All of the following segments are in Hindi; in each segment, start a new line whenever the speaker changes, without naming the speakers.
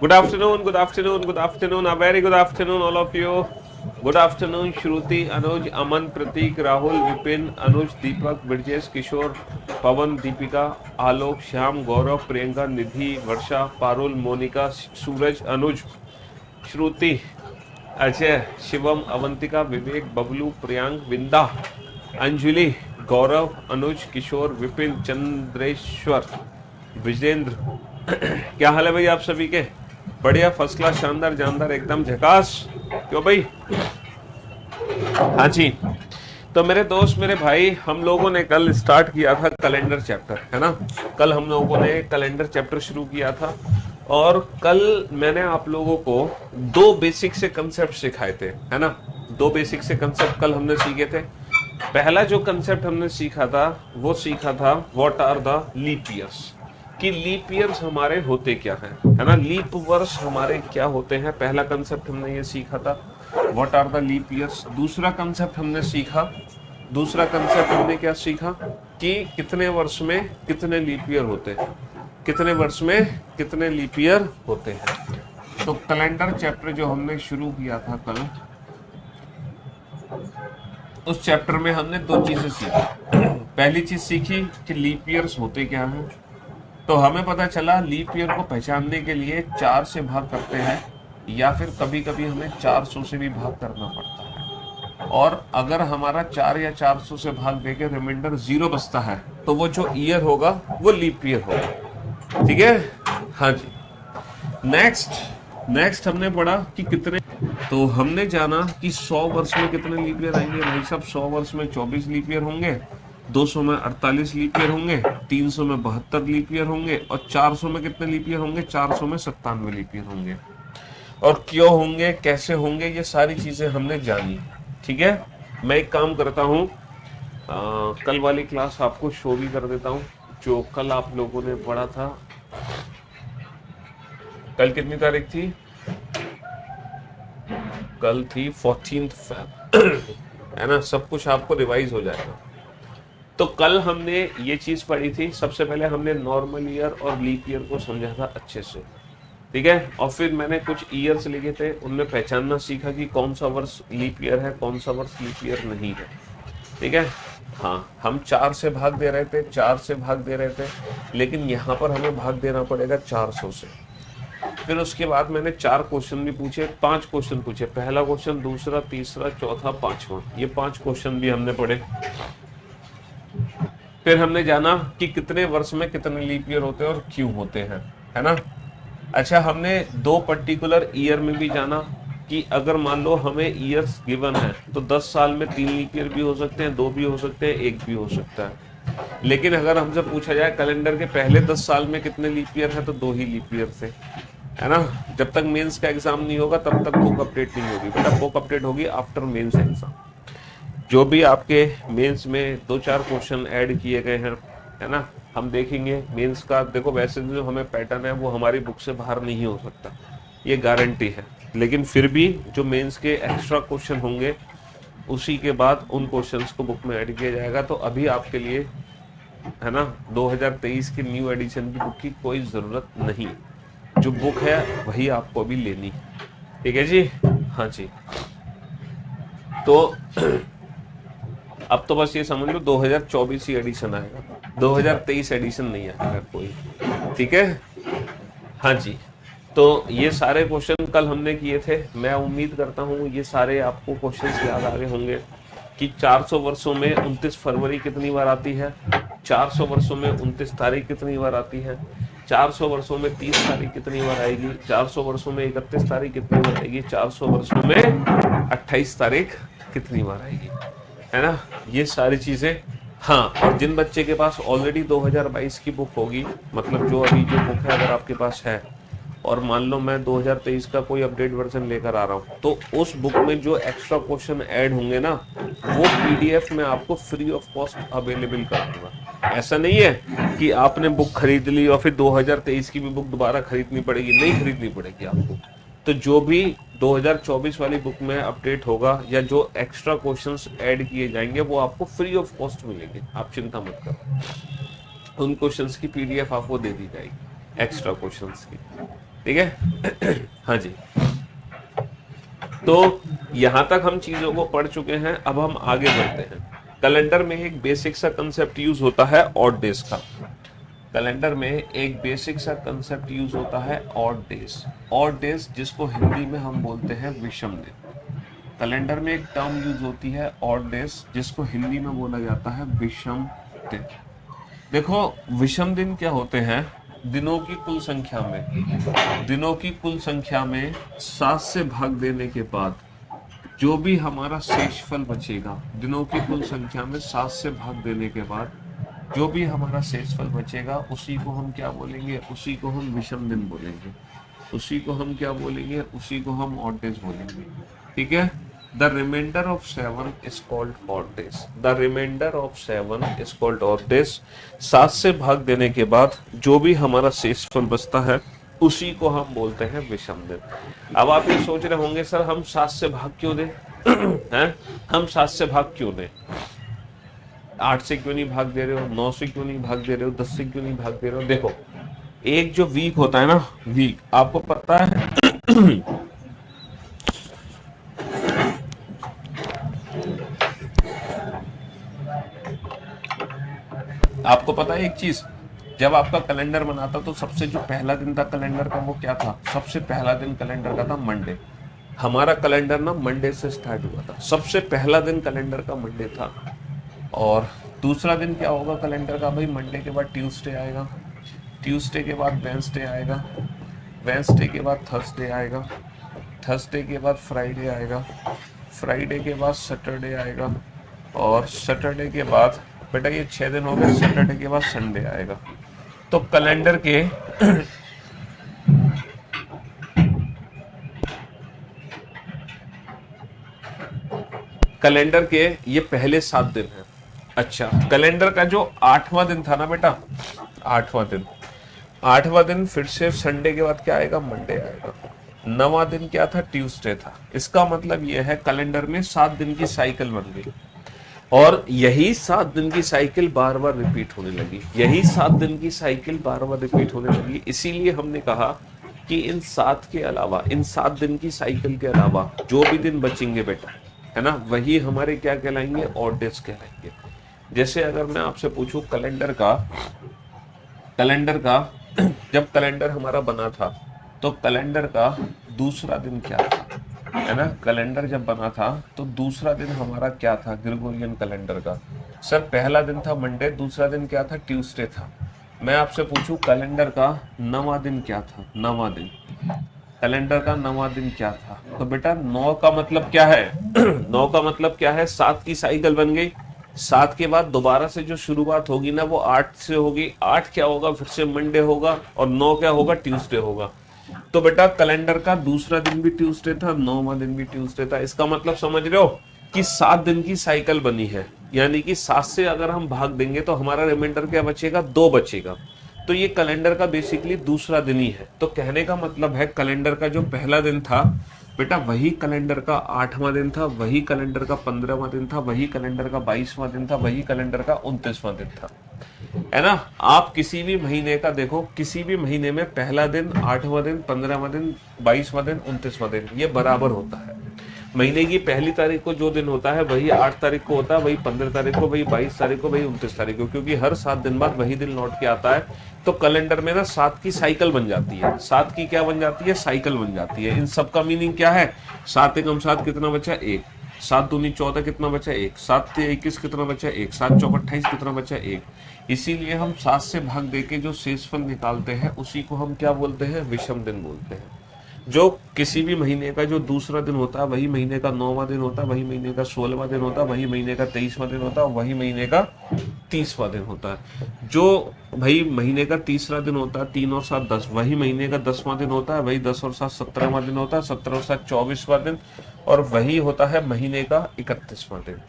Good afternoon, good afternoon, good afternoon. A very good afternoon, all of you. Good afternoon, Shruti, Anuj, Aman, Pratik, Rahul, Vipin, Anuj, Deepak, Birjesh, Kishore, Pawan, Deepika, Alok, Shyam, Gaurav, Priyanka, Nidhi, Varsha, Parul, Monica, Suraj, Anuj, Shruti, Ajay, Shivam, Avantika, विवेक, बबलू, प्रियांक, विंदा, अंजलि, गौरव, अनुज, किशोर, विपिन, चंद्रेश्वर, विजेंद्र, क्या हाल है भाई आप सभी के? बढ़िया, फर्स्ट क्लास, शानदार, जानदार, एकदम झकास। क्यों भाई? हाँ जी। तो मेरे दोस्त, मेरे भाई, हम लोगों ने कल स्टार्ट किया था कैलेंडर चैप्टर, है ना? कल हम लोगों ने कैलेंडर चैप्टर शुरू किया था और कल मैंने आप लोगों को दो बेसिक से कंसेप्ट सिखाए थे, है ना? दो बेसिक से कंसेप्ट कल हमने सीखे थे। पहला जो कंसेप्ट हमने सीखा था वो सीखा था what are the leap years, कि लीप ईयर्स हमारे होते क्या हैं, है ना? लीप वर्ष हमारे क्या होते हैं, पहला कंसेप्ट हमने ये सीखा था, what are the leap years. दूसरा कंसेप्ट हमने क्या सीखा कि कितने वर्ष में कितने लीप ईयर होते हैं, कितने वर्ष में कितने लीप ईयर होते हैं। तो कैलेंडर चैप्टर जो हमने शुरू किया था कल, उस चैप्टर में हमने दो चीजें सीखी। पहली चीज सीखी कि लीप ईयर्स होते क्या हैं। तो हमें पता चला लीप ईयर को पहचानने के लिए 4 से भाग करते हैं या फिर कभी कभी हमें 400 से भी भाग करना पड़ता है। और अगर हमारा 4 या 400 से भाग देके रिमाइंडर 0 बचता है तो वो जो ईयर होगा वो लीप ईयर होगा। ठीक है? हाँ जी। नेक्स्ट हमने पढ़ा कि कितने, तो हमने जाना कि 100 वर्ष में कितने लीप ईयर आएंगे। भाई साहब, 100 वर्ष में 24 लीप ईयर होंगे, 200 में 48 लीप ईयर होंगे, 300 में 72 लीप ईयर होंगे और 400 में कितने लीप ईयर होंगे? 400 में 97 लीप ईयर होंगे। और क्यों होंगे, कैसे होंगे, ये सारी चीजें हमने जानी। ठीक है? मैं एक काम करता हूँ, कल वाली क्लास आपको शो भी कर देता हूँ जो कल आप लोगों ने पढ़ा था। कल कितनी तारीख थी? कल थी 14 फेब। है ना? सब कुछ आपको रिवाइज हो जाएगा। तो कल हमने ये चीज पढ़ी थी, सबसे पहले हमने नॉर्मल ईयर और लीप ईयर को समझा था अच्छे से। ठीक है? और फिर मैंने कुछ ईयर्स लिखे थे, उनमें पहचानना सीखा कि कौन सा वर्ष लीप ईयर है, कौन सा वर्ष लीप ईयर नहीं है। ठीक है? हाँ, हम 4 से भाग दे रहे थे, 4 से भाग दे रहे थे, लेकिन यहाँ पर हमें भाग देना पड़ेगा 400 से। फिर उसके बाद मैंने 4 क्वेश्चन भी पूछे, 5 क्वेश्चन पूछे। पहला क्वेश्चन, दूसरा, तीसरा, चौथा, पांचवा, ये 5 क्वेश्चन भी हमने पढ़े। फिर हमने जाना कि कितने वर्ष में कितने लीप ईयर होते हैं और क्यों होते हैं, है ना? अच्छा, हमने दो पर्टिकुलर ईयर में भी जाना कि अगर मान लो हमें ईयर्स गिवन है तो 10 साल में 3 लीप ईयर भी हो सकते हैं, 2 भी हो सकते हैं, 1 भी हो सकता है। लेकिन अगर हमसे पूछा जाए कैलेंडर के पहले 10 साल में कितने लीप ईयर है, तो 2 ही लीप ईयर थे, है ना? जब तक मेंस का एग्जाम नहीं होगा तब तक बुक अपडेट नहीं होगी बेटा। बुक अपडेट होगी आफ्टर मेंस एग्जाम। जो भी आपके मेंस में 2-4 क्वेश्चन ऐड किए गए हैं, है ना, हम देखेंगे मेंस का। देखो, वैसे जो हमें पैटर्न है वो हमारी बुक से बाहर नहीं हो सकता, ये गारंटी है। लेकिन फिर भी जो मेंस के एक्स्ट्रा क्वेश्चन होंगे उसी के बाद उन क्वेश्चंस को बुक में ऐड किया जाएगा। तो अभी आपके लिए, है ना, 2023 के न्यू एडिशन की बुक की कोई जरूरत नहीं। जो बुक है वही आपको अभी लेनी है। ठीक है जी? हाँ जी। तो अब तो बस ये समझ लो 2024 ही एडिशन आएगा, 2023 एडिशन नहीं आएगा कोई। ठीक है? हाँ जी। तो ये सारे क्वेश्चन कल हमने किए थे। मैं उम्मीद करता हूँ ये सारे आपको क्वेश्चंस याद आ गए होंगे कि 400 वर्षों में 29 फरवरी कितनी बार आती है, 400 वर्षों में 29 तारीख कितनी बार आती है, 400 वर्षों में 30 तारीख कितनी बार आएगी, 400 वर्षों में 31 तारीख कितनी बार आएगी, 400 वर्षों में 28 तारीख कितनी बार आएगी, है ना? ये सारी चीजें। हाँ, और जिन बच्चे के पास ऑलरेडी 2022 की बुक होगी, मतलब जो अभी जो बुक है अगर आपके पास है, और मान लो मैं 2023 का कोई अपडेट वर्जन लेकर आ रहा हूँ, तो उस बुक में जो एक्स्ट्रा क्वेश्चन ऐड होंगे ना, वो पीडीएफ में आपको फ्री ऑफ कॉस्ट अवेलेबल कर दूंगा। ऐसा नहीं है कि आपने बुक खरीद ली और फिर 2023 की भी बुक दोबारा खरीदनी पड़ेगी, नहीं खरीदनी पड़ेगी आपको। तो जो भी 2024 वाली बुक में अपडेट होगा या जो एक्स्ट्रा क्वेश्चंस ऐड किए जाएंगे वो आपको फ्री ऑफ कॉस्ट मिलेंगे, आप चिंता मत करो। उन क्वेश्चंस की पीडीएफ आपको दे दी जाएगी, एक्स्ट्रा क्वेश्चंस की। ठीक है। हाँ जी, तो यहां तक हम चीजों को पढ़ चुके हैं, अब हम आगे बढ़ते हैं। कैलेंडर में एक बेसिक सा कंसेप्ट यूज होता है ऑड डेज का। कैलेंडर में एक बेसिक सा कंसेप्ट यूज होता है ऑड डेज। ऑड डेज जिसको हिंदी में हम बोलते हैं विषम दिन। कैलेंडर में एक टर्म यूज होती है ऑड डेज, जिसको हिंदी में बोला जाता है विषम दिन। देखो, विषम दिन क्या होते हैं? दिनों की कुल संख्या में, दिनों की कुल संख्या में 7 से भाग देने के बाद जो भी हमारा शेषफल बचेगा, दिनों की कुल संख्या में 7 से भाग देने के बाद जो भी हमारा शेषफल बचेगा, उसी को हम क्या बोलेंगे? उसी को हम विषम दिन बोलेंगे। उसी को हम क्या बोलेंगे? उसी को हम ऑड डेज बोलेंगे। ठीक है। The reminder of 7 is called odd days. The reminder of 7 is called odd days. 7 से भाग देने के बाद जो भी हमारा शेषफल बचता है, उसी को हम बोलते हैं विषम दिन। अब आप ये सोच रहे होंगे, सर हम 7 से भाग क्यों दें? हैं? हम 7 से भाग क्यों दें? 8 से क्यों नहीं भाग दे रहे हो? 9 से क्यों नहीं भाग दे रहे हो? 10 से क्यों नहीं भाग दे रहे हो? देखो, एक जो वीक होता है ना, वीक, आपको पता है आपको पता है एक चीज, जब आपका कैलेंडर बना था तो सबसे जो पहला दिन था कैलेंडर का, वो क्या था? सबसे पहला दिन कैलेंडर का था मंडे। हमारा कैलेंडर ना मंडे से स्टार्ट हुआ था। सबसे पहला दिन कैलेंडर का मंडे था। और दूसरा दिन क्या होगा कैलेंडर का? भाई मंडे के बाद ट्यूसडे आएगा, ट्यूसडे के बाद वेंसडे आएगा, वेंसडे के बाद थर्सडे आएगा, थर्सडे के बाद फ्राइडे आएगा, फ्राइडे के बाद सैटरडे आएगा, और सैटरडे के बाद, बेटा ये 6 दिन हो गए, सैटरडे के बाद संडे आएगा। तो कैलेंडर के कैलेंडर के ये पहले 7 दिन हैं। अच्छा, कैलेंडर का जो 8वां दिन था ना बेटा, 8वां दिन, 8वां दिन फिर से संडे के बाद क्या आएगा? मंडे आएगा। 9वां दिन क्या था? ट्यूसडे था। इसका मतलब यह है कैलेंडर में 7 दिन की साइकिल बन गई, और यही 7 दिन की साइकिल बार बार रिपीट होने लगी। यही 7 दिन की साइकिल बार बार रिपीट होने लगी। इसीलिए हमने कहा कि इन 7 के अलावा, इन 7 दिन की साइकिल के अलावा जो भी दिन बचेंगे बेटा, है ना, वही हमारे क्या कहलाएंगे? ऑड डेज कहलाएंगे। जैसे अगर मैं आपसे पूछूं कैलेंडर का, जब कैलेंडर हमारा बना था तो कैलेंडर का दूसरा दिन क्या था? है ना, कैलेंडर जब बना था तो दूसरा दिन हमारा क्या था ग्रेगोरियन कैलेंडर का? सर पहला दिन था मंडे, दूसरा दिन क्या था? ट्यूसडे था। मैं आपसे पूछूं कैलेंडर का 9वां दिन क्या था? 9वां दिन, कैलेंडर का 9वां दिन क्या था? तो बेटा 9 का मतलब क्या है? 9 का मतलब क्या है? 7 की साइकिल बन गई। 7 के बाद दोबारा से जो शुरुआत होगी ना, वो 8 से होगी। 8 क्या होगा? फिर से मंडे होगा, और 9 क्या होगा? ट्यूसडे होगा। तो बेटा कैलेंडर का दूसरा दिन भी ट्यूसडे था, 9वां दिन भी ट्यूसडे था। इसका मतलब समझ रहे हो कि 7 दिन की साइकिल बनी है। यानी कि 7 से अगर हम भाग देंगे तो हमारा रिमाइंडर क्या बचेगा? 2 बचेगा। तो ये कैलेंडर का बेसिकली दूसरा दिन ही है। तो कहने का मतलब है कैलेंडर का जो पहला दिन था बेटा, वही कैलेंडर का 8वां दिन था, वही कैलेंडर का 15वां दिन था, वही कैलेंडर का 22वां दिन था, वही कैलेंडर का 29वां दिन था। है ना। आप किसी भी महीने का देखो, किसी भी महीने में पहला दिन, 8वां दिन, 15वां दिन, 22वां दिन, 29वां दिन, ये बराबर होता है। महीने की पहली तारीख को जो दिन होता है वही 8 तारीख को होता है, वही 15 तारीख को, वही 22 तारीख को, वही 29 तारीख को, क्योंकि हर 7 दिन बाद वही दिन लौट के आता है। तो कैलेंडर में ना 7 की साइकिल बन जाती है। 7 की क्या बन जाती है? साइकिल बन जाती है। इन सब का मीनिंग क्या है? 7 एकम 7 कितना बचा? 1। 7 दूनी 14 कितना बचा? 1। 7 ते 21 कितना बचा? 1। 7 चौक 28 कितना बचा? 1। इसीलिए हम 7 से भाग देके जो शेषफल निकालते हैं उसी को हम क्या बोलते हैं? विषम दिन बोलते हैं। जो किसी भी महीने का जो दूसरा दिन होता है वही महीने का 9वां दिन होता है, वही महीने का 16वां दिन होता है, वही महीने का 23वां दिन होता है, वही महीने का 30वां दिन होता है। जो भाई महीने का तीसरा दिन होता है, 3 और 7 10, वही महीने का 10वां दिन होता है, वही 10 और 7 17वां दिन होता है, 17 और 7 24वां दिन, और वही होता है महीने का 31वां दिन।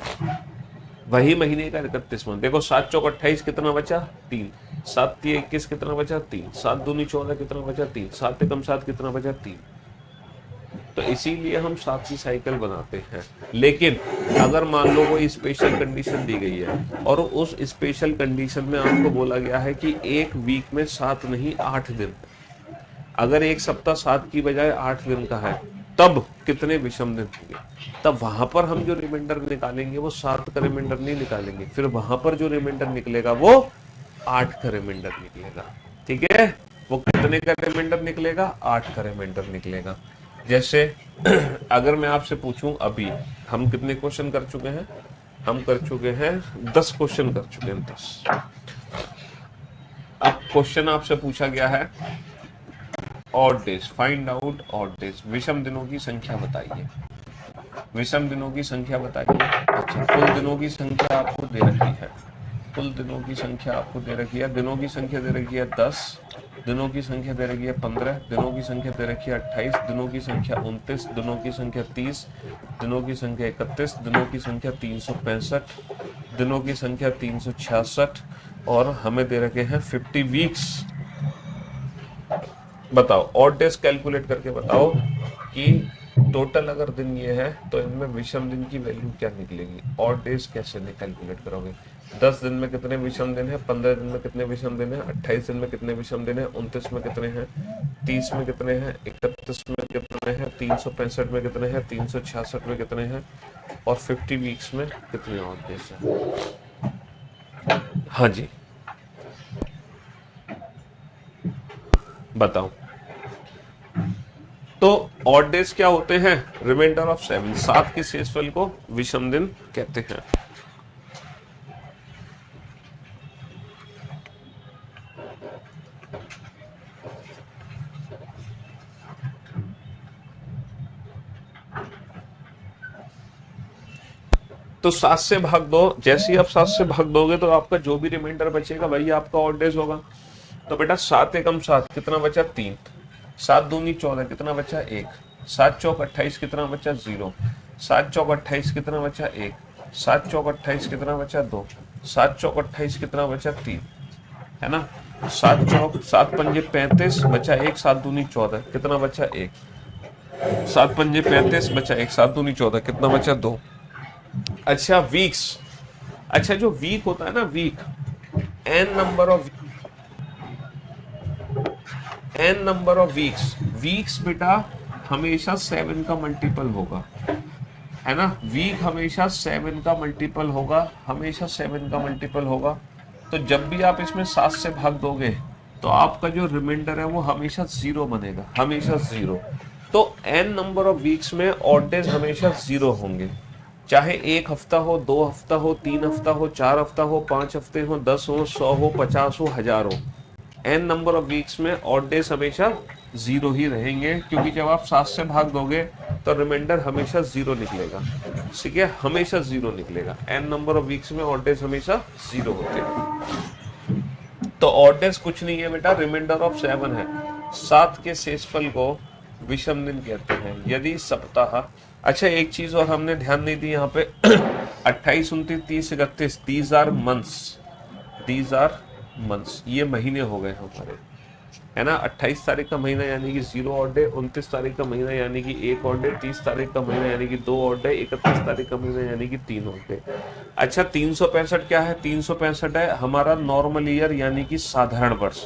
वही महीने का 31वां। देखो 7 चौक 28 कितना बचा? 3। 7 तिया 21 कितना बचा? 3। 7 दूनी 14 कितना बचा? 3। 7 एकम 7 कितना बचा? 3। तो इसीलिए हम 7 की साइकिल बनाते हैं। लेकिन अगर मान लो कोई स्पेशल कंडीशन दी गई है और उस स्पेशल कंडीशन में आपको बोला गया है कि एक वीक में 7 नहीं 8 दिन, अगर एक सप्ताह 7 की बजाय 8 दिन का है तब कितने विषम दिन होंगे? तब वहां पर हम जो रिमाइंडर निकालेंगे वो 7 का रिमाइंडर नहीं निकालेंगे, फिर वहां पर जो रिमाइंडर निकलेगा वो 8 का रिमाइंडर निकलेगा। ठीक है, वो कितने का रिमाइंडर निकलेगा? 8 का रिमाइंडर निकलेगा। जैसे अगर मैं आपसे पूछूं, अभी हम कितने क्वेश्चन कर चुके हैं? हम कर चुके हैं 10 क्वेश्चन कर चुके हैं, 10। अब क्वेश्चन आपसे पूछा गया है odd days, find out odd days, विषम दिनों की संख्या बताइए। विषम दिनों की संख्या बताइए। अच्छा, कुल दिनों की संख्या आपको दे रखी है, कुल दिनों की संख्या आपको दे रखी है, दिनों की संख्या दे रखी है 10, दिनों की संख्या दे रखी है 15, दिनों की संख्या दे रखी है 28, दिनों की संख्या 29, दिनों की संख्या 30, दिनों की संख्या 31, दिनों की संख्या 365, दिनों की संख्या 366, और हमें दे रखे हैं 50 वीक्स। बताओ, ऑड डेज कैलकुलेट करके बताओ कि टोटल अगर दिन ये है तो इनमें विषम दिन की वैल्यू क्या निकलेगी। ऑड डेज कैसे कैलकुलेट करोगे? 10 दिन में कितने विषम दिन है, 15 दिन में कितने विषम दिन है, 28 दिन में कितने विषम दिन है, 29 में कितने हैं, 30 में कितने हैं, 31 में कितने हैं, 365 में कितने हैं, 366 में कितने हैं, और 50 वीक्स में कितने ऑड डेज है? हाँ जी, बताओ। तो ऑड डेज क्या होते हैं? रिमाइंडर ऑफ 7, 7 के शेषफल को विषम दिन कहते हैं। तो 7 से भाग दो, जैसे ही आप 7 से भाग दोगे तो आपका जो भी रिमाइंडर बचेगा वही आपका ऑड डेज होगा। तो बेटा 7 एकम 7 कितना बचा? 3, 7 दूनी 14 कितना बचा? 1, 7 चौक 28 कितना बचा? 0, 7 चौक 28 कितना बचा? 1, 7 चौक 28 कितना बचा? 2, 7 चौक 28 कितना बचा? 3, है ना। 7 चौक 7 पंजे 35 बचा 1, 7 दूनी 14 कितना बचा? 1, 7 पंजे 35 बचा 1, 7 दूनी 14 कितना बचा? 2। अच्छा, वीक्स। अच्छा, जो वीक होता है ना, week, N number of weeks, weeks बेटा हमेशा 7 का मल्टीपल होगा, है ना। वीक हमेशा 7 का मल्टीपल होगा, हमेशा 7 का मल्टीपल होगा। तो जब भी आप इसमें 7 से भाग दोगे तो आपका जो रिमाइंडर है वो हमेशा 0 बनेगा, हमेशा 0। तो एन नंबर ऑफ वीक्स में ऑड डेज हमेशा 0 होंगे, चाहे 1 हफ्ता हो, 2 हफ्ता हो, 3 हफ्ता हो, 4 हफ्ता हो, 5 हफ्ते हो, 10 हो, 100 हो, 50 हो, 1000 हो। एन नंबर ऑफ वीक्स में ऑड डेज हमेशा 0 ही रहेंगे, क्योंकि जब आप 7 से भाग दोगे तो रिमाइंडर हमेशा 0 निकलेगा। ठीक है, हमेशा 0 निकलेगा। एन नंबर ऑफ वीक्स में ऑड डेज हमेशा 0 होते हैं। तो ऑड डेज कुछ नहीं है बेटा, रिमाइंडर ऑफ 7 है। 7 के शेषफल को विषम दिन कहते हैं। यदि सप्ताह, अच्छा एक चीज और हमने ध्यान नहीं दी यहाँ पे 28, 29, 30, 31, these are months, these are months, ये महीने हो गए हमारे, है ना। 28 तारीख का महीना यानी कि 0 ऑड डे, 29 तारीख का महीना यानी कि 1 ऑड डे, 30 तारीख का महीना यानी कि 2 ऑड डे, 31 तारीख का महीना यानी कि 3 ऑड डे। अच्छा, 365 क्या है? 365 है हमारा नॉर्मल ईयर यानी कि साधारण वर्ष।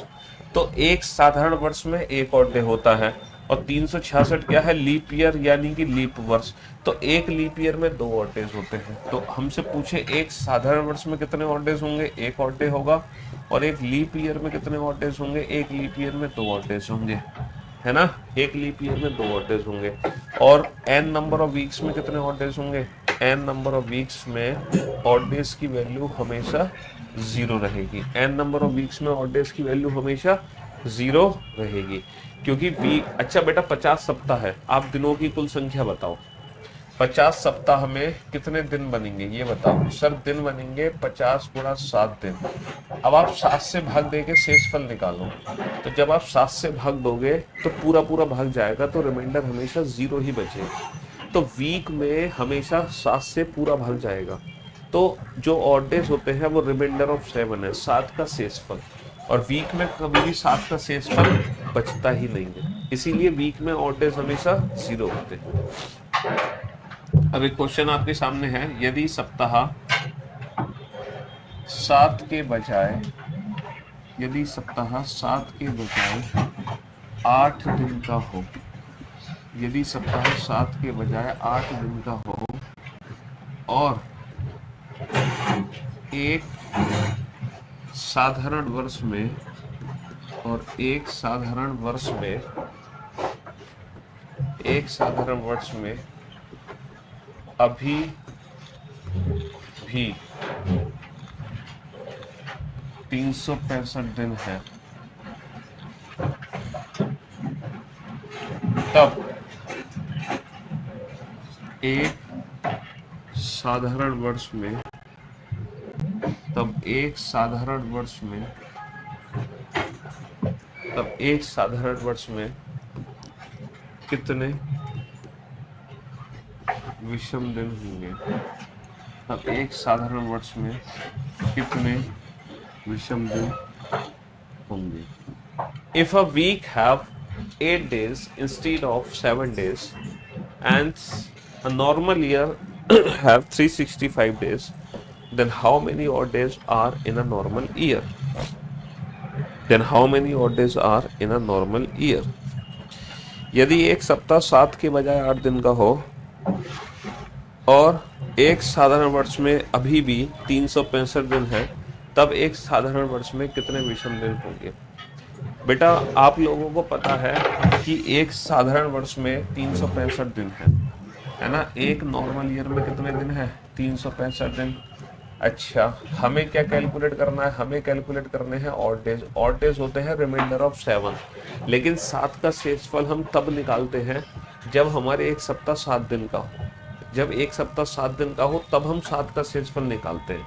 तो एक साधारण वर्ष में 1 ऑड डे होता है, और 366 क्या है? लीप ईयर यानी कि लीप वर्ष। तो एक लीप ईयर में 2 ऑड डेज होते हैं। तो हमसे पूछे एक साधारण वर्ष में कितने ऑड डेज होंगे? 1 ऑड डे होगा। और एक लीप ईयर में कितने ऑड डेज होंगे? एक लीप ईयर में 2 ऑड डेज होंगे, है ना। एक लीप ईयर में 2 ऑड डेज होंगे। और एन नंबर ऑफ वीक्स में कितने ऑड डेज होंगे? एन नंबर ऑफ वीक्स में ऑड डेज की वैल्यू हमेशा 0 रहेगी। एन नंबर ऑफ वीक्स में ऑड डेज की वैल्यू हमेशा 0 रहेगी, क्योंकि वीक, अच्छा बेटा 50 सप्ताह है, आप दिनों की कुल संख्या बताओ। 50 सप्ताह में कितने दिन बनेंगे ये बताओ। सर दिन बनेंगे 50 गुणा 7 दिन। अब आप 7 से भाग देके शेषफल निकालो। तो जब आप 7 से भाग दोगे तो पूरा पूरा भाग जाएगा, तो रिमाइंडर हमेशा 0 ही बचेगा। तो वीक में हमेशा 7 से पूरा भाग जाएगा। तो जो ऑड डेज होते हैं वो रिमाइंडर ऑफ 7 है, 7 का शेषफल। और वीक में कभी भी 7 का शेषफल बचता ही नहीं है, इसीलिए वीक में ऑड डेज हमेशा 0 होते हैं। अब एक क्वेश्चन आपके सामने है, यदि सप्ताह 7 के बजाय, यदि सप्ताह 7 के बजाय 8 दिन का हो, यदि सप्ताह 7 के बजाय 8 दिन का हो और एक साधारण वर्ष में अभी भी 365 दिन है, तब एक साधारण वर्ष में कितने विषम दिन होंगे? तब एक साधारण वर्ष में कितने विषम दिन होंगे? If a week have 8 days instead of 7 days and a normal year have 365 days, then how many odd days are in a normal year? यदि एक सप्ताह 7 के बजाय 8 दिन का हो और एक साधारण वर्ष में अभी भी 365 दिन है, तब एक साधारण वर्ष में कितने विषम दिन होंगे? बेटा आप लोगों को पता है कि एक साधारण वर्ष में 365 दिन है ना? एक नॉर्मल ईयर में कितने दिन है? 365 दिन। अच्छा, हमें क्या कैलकुलेट करना है? हमें कैलकुलेट करने हैं ऑड डेज। ऑड डेज होते हैं रिमाइंडर ऑफ 7, लेकिन 7 का शेषफल हम तब निकालते हैं जब हमारे एक सप्ताह 7 दिन का हो। जब एक सप्ताह 7 दिन का हो तब हम 7 का शेषफल निकालते हैं,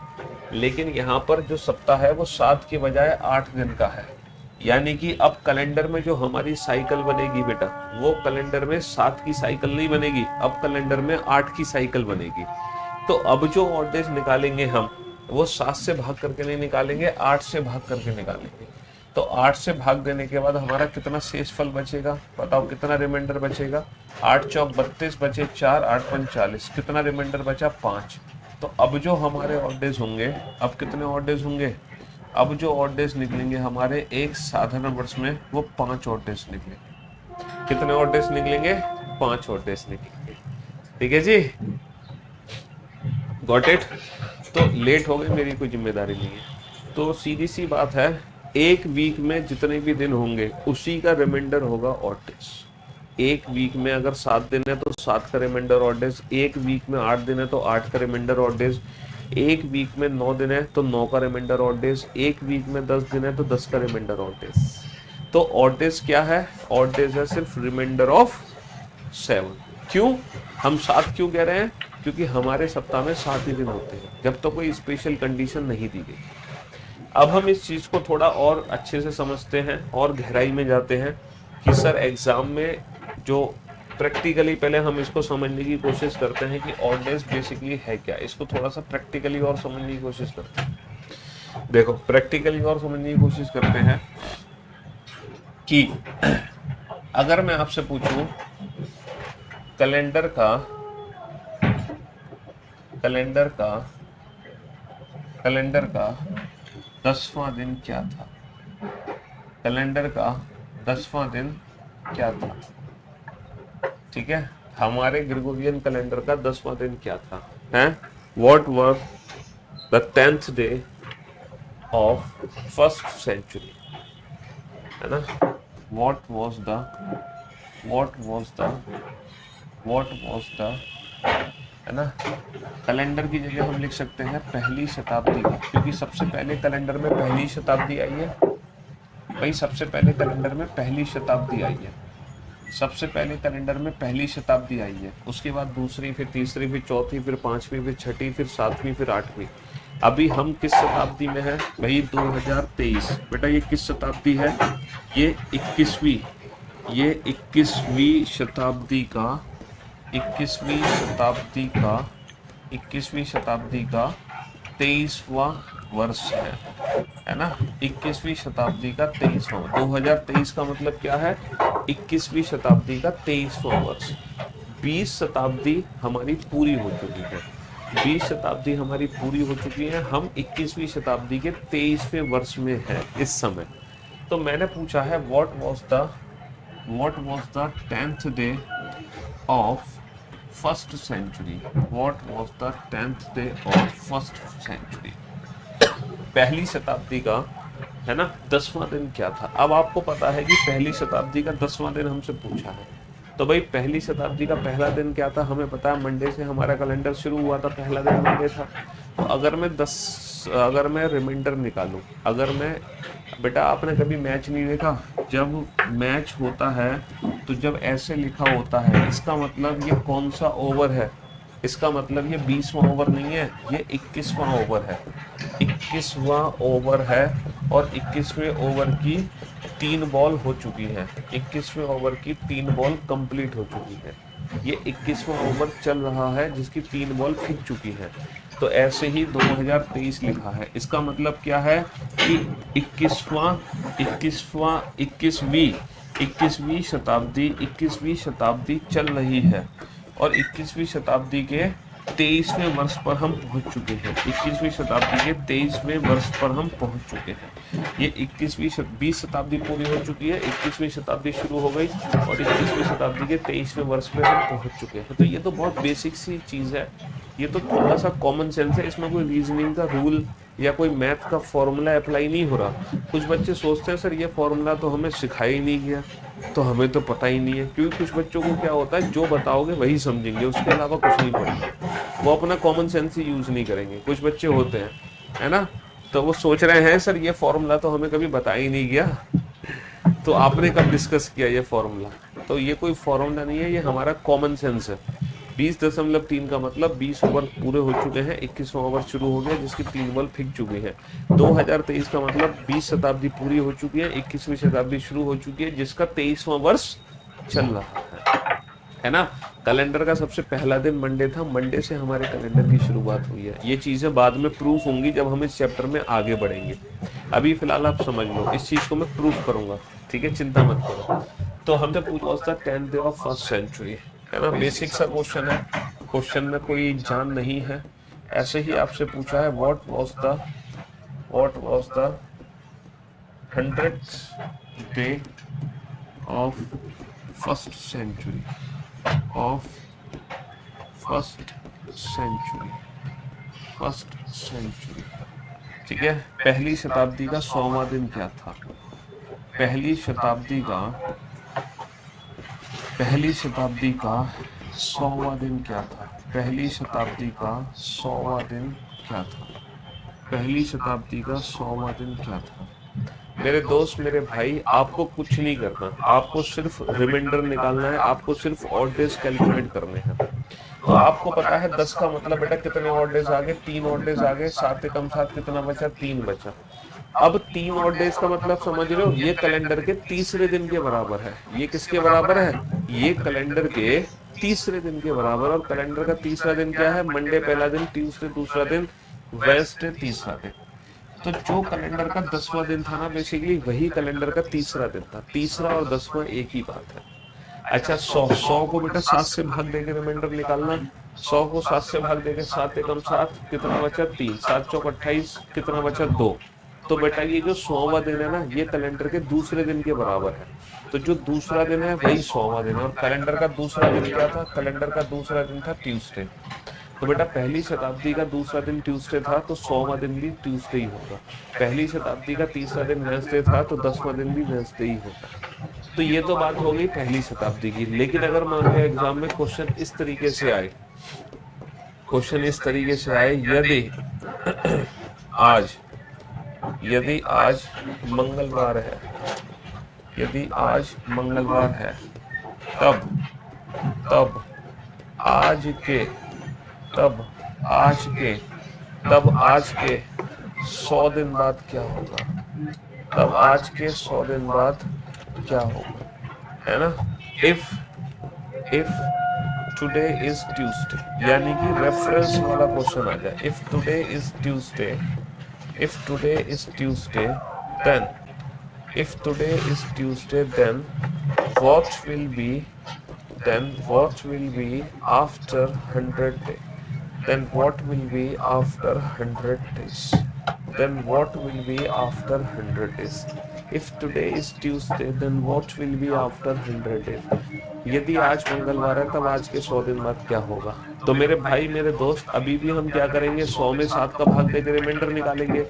लेकिन यहाँ पर जो सप्ताह है वो 7 के बजाय 8 दिन का है। यानी कि अब कैलेंडर में जो हमारी साइकिल बनेगी बेटा, वो कैलेंडर में 7 की साइकिल नहीं बनेगी, अब कैलेंडर में 8 की साइकिल बनेगी। तो अब जो ऑड डेज निकालेंगे हम, वो 7 से भाग करके नहीं निकालेंगे, 8 से भाग करके निकालेंगे। तो 8 से भाग देने के बाद हमारा कितना शेषफल बचेगा? बताओ कितना रिमाइंडर बचेगा? 8 चौक 32 बचे 4, 8 पंच 40, कितना रिमाइंडर बचा? 5। तो अब जो हमारे ऑड डेज होंगे, अब कितने ऑड डेज होंगे? अब जो ऑड डेज निकलेंगे हमारे एक साधारण वर्ष में, वो 5 ऑड डेज निकलेंगे। कितने ऑड डेज निकलेंगे? 5 ऑड डेज निकलेंगे। ठीक है जी, गॉट इट? तो लेट हो गए, मेरी कोई जिम्मेदारी नहीं है। तो सीधी सी बात है, एक वीक में जितने भी दिन होंगे उसी का रिमाइंडर होगा ऑड डेज। एक वीक में अगर 7 दिन है तो 7 का रिमाइंडर ऑड डेज, एक वीक में 8 दिन है तो 8 का रिमाइंडर ऑड डेज, एक वीक में 9 दिन है तो 9 का रिमाइंडर ऑड डेज, एक वीक में 10 दिन है तो 10 का रिमाइंडर ऑड डेज। तो ऑड डेज क्या है? ऑड डेज है सिर्फ रिमाइंडर ऑफ 7। क्यों हम 7 क्यों कह रहे हैं? क्योंकि हमारे सप्ताह में 7 ही दिन होते हैं, जब तो कोई स्पेशल कंडीशन नहीं दी गई। अब हम इस चीज को थोड़ा और अच्छे से समझते हैं और गहराई में जाते हैं कि सर एग्जाम में जो प्रैक्टिकली, पहले हम इसको समझने की कोशिश करते हैं कि ऑड डेज बेसिकली है क्या। इसको थोड़ा सा प्रैक्टिकली और समझने की कोशिश करते हैं। देखो प्रैक्टिकली और समझने की कोशिश करते हैं कि अगर मैं आपसे पूछूं कैलेंडर का 10वां दिन क्या था? कैलेंडर का 10वां दिन क्या था? ठीक है, हमारे ग्रेगोरियन कैलेंडर का 10वां दिन क्या था? हैं? What was the 10th day of first century? है ना? What was the है ना? कैलेंडर की जगह हम लिख सकते हैं पहली शताब्दी का, क्योंकि सबसे पहले कैलेंडर में पहली शताब्दी आई है भाई। सबसे पहले कैलेंडर में पहली शताब्दी आई है, सबसे पहले कैलेंडर में पहली शताब्दी आई है, उसके बाद दूसरी, फिर तीसरी, फिर चौथी, फिर पांचवी, फिर छठी, फिर 7वीं, फिर 8वीं। अभी हम किस शताब्दी में हैं भाई? 2023। बेटा ये किस शताब्दी है? ये 21वीं शताब्दी का 23वां वर्ष है ना? 21वीं शताब्दी का 23वां। 2023 का मतलब क्या है? 21वीं शताब्दी का 23वां वर्ष। 20 शताब्दी हमारी पूरी हो चुकी है। 20 शताब्दी हमारी पूरी हो चुकी है, हम 21वीं शताब्दी के 23वें वर्ष में हैं इस समय। तो मैंने पूछा है what was the what was the 10th day of first century? What was the 10th day of first century? पहली शताब्दी का, है ना, 10वां दिन क्या था? अब आपको पता है कि पहली शताब्दी का 10वां दिन हमसे पूछा है, तो भाई पहली शताब्दी का पहला दिन क्या था हमें पता है, मंडे से हमारा कैलेंडर शुरू हुआ था, पहला दिन मंडे था। तो अगर मैं रिमाइंडर निकालूं, अगर मैं, बेटा आपने कभी मैच नहीं देखा? जब मैच होता है तो जब ऐसे लिखा होता है, इसका मतलब ये कौन सा ओवर है? इसका मतलब ये 20वां ओवर नहीं है, ये 21वां ओवर है। 21वां ओवर है और 21वें ओवर की 3 बॉल हो चुकी हैं। 21वें ओवर की 3 बॉल कंप्लीट हो चुकी है। ये 21वां ओवर चल रहा है जिसकी 3 बॉल फेंक चुकी हैं। तो ऐसे ही 2023 लिखा है, इसका मतलब क्या है कि 21वीं शताब्दी चल रही है और 21वीं शताब्दी के 23वें वर्ष पर हम पहुंच चुके हैं। 21वीं शताब्दी के 23वें वर्ष पर हम पहुंच चुके हैं। ये 20 शताब्दी पूरी हो चुकी है, 21वीं शताब्दी शुरू हो गई और 21वीं शताब्दी के 23वें वर्ष पे हम पहुंच चुके हैं। तो ये तो बहुत बेसिक सी चीज़ है, ये तो थोड़ा सा कॉमन सेंस है, इसमें कोई रीजनिंग का रूल या कोई मैथ का फॉर्मूला अप्लाई नहीं हो रहा। कुछ बच्चे सोचते हैं सर ये फॉर्मूला तो हमें सिखाया ही नहीं गया, तो हमें तो पता ही नहीं है, क्योंकि कुछ बच्चों को क्या होता है, जो बताओगे वही समझेंगे, उसके अलावा कुछ नहीं पढ़ेंगे, वो अपना कॉमन सेंस ही यूज नहीं करेंगे। कुछ बच्चे होते हैं, है ना, तो वो सोच रहे हैं सर ये फॉर्मूला तो हमें कभी बताया ही नहीं गया, तो आपने कब डिस्कस किया ये फॉर्मूला? तो ये कोई फॉर्मूला नहीं है, ये हमारा कॉमन सेंस है। 20.3 का मतलब 20 ओवर पूरे हो चुके हैं, 21वां ओवर शुरू हो गया जिसकी 3 बॉल फेंक चुकी है। 2023 का मतलब 20 शताब्दी पूरी हो चुकी है, 21वीं शताब्दी शुरू हो चुकी है जिसका 23वां वर्ष चल रहा है ना। कैलेंडर का सबसे पहला दिन मंडे था, मंडे से हमारे कैलेंडर की शुरुआत हुई है। ये चीजें बाद में प्रूफ होंगी जब हम इस चैप्टर में आगे बढ़ेंगे, अभी फिलहाल आप समझ लो, इस चीज को मैं प्रूफ करूंगा, ठीक है, चिंता मत करो। तो हमसे पूछा 10th day of first century, है ना, बेसिक सा क्वेश्चन है, क्वेश्चन में कोई जान नहीं है, ऐसे ही आपसे पूछा है what was the 100th day of first century first century, ठीक है। पहली शताब्दी का 100वां दिन क्या था? पहली शताब्दी का 100वां दिन क्या था? पहली शताब्दी का 100वां दिन क्या था? पहली शताब्दी का 100वां दिन क्या था? मेरे दोस्त, मेरे भाई, आपको कुछ नहीं करना, आपको सिर्फ रिमाइंडर निकालना है, आपको सिर्फ ऑड डेज कैलकुलेट करने हैं। तो आपको पता है 10 का मतलब बेटा कितने ऑड डेज आ गए? 3 ऑड डेज आ गए, 7 कम 7 कितना बचा? 3 बचा। अब 3 ऑड डेज का मतलब समझ रहे हो, ये कैलेंडर के तीसरे दिन के बराबर है। ये किसके बराबर है? ये कैलेंडर के तीसरे दिन के बराबर। और कैलेंडर का तीसरा दिन क्या है? मंडे पहला दिन, ट्यूसडे दूसरा दिन, वेडनेसडे तीसरा दिन। तो जो कैलेंडर का 10वां दिन था ना, बेसिकली वही कैलेंडर का तीसरा दिन था। तीसरा और 10वां एक ही बात है। अच्छा, 100 को बेटा 7 से भाग देके रिमाइंडर निकालना। 100 को 7 से भाग देके 7 एकम 7 कितना बचा? 3। 7 चौक 28 कितना बचा? 2। तो बेटा ये जो 100वां दिन है ना, ये कैलेंडर के दूसरे दिन के बराबर है। तो जो दूसरा दिन है वही 100वां दिन है। और कैलेंडर का दूसरा दिन क्या था? कैलेंडर का दूसरा दिन था ट्यूसडे। तो बेटा पहली शताब्दी का दूसरा दिन ट्यूसडे था, तो 100वां दिन भी ट्यूसडे ही होगा। पहली शताब्दी का तीसरा दिन वेडनेसडे था, तो 10वां दिन भी वेडनेसडे ही होगा। तो ये तो बात हो गई पहली शताब्दी की। लेकिन अगर मान लो एग्जाम में क्वेश्चन इस तरीके से आए, यदि आज मंगलवार है, तब तब आज के तब आज के तब आज के 100 दिन बाद क्या होगा? तब आज के 100 दिन बाद क्या होगा, है ना। इफ टुडे इज ट्यूसडे, यानी कि रेफरेंस वाला क्वेश्चन आ जाए। If today is Tuesday then what will be after 100 days? Then what will be after 100 days? If today is Tuesday then what will be after 100 days. यदि आज मंगलवार है तब आज के 100 दिन बाद क्या होगा। तो मेरे भाई मेरे दोस्त अभी भी हम क्या करेंगे, 100 में 7 का भाग देकर रिमाइंडर निकालेंगे।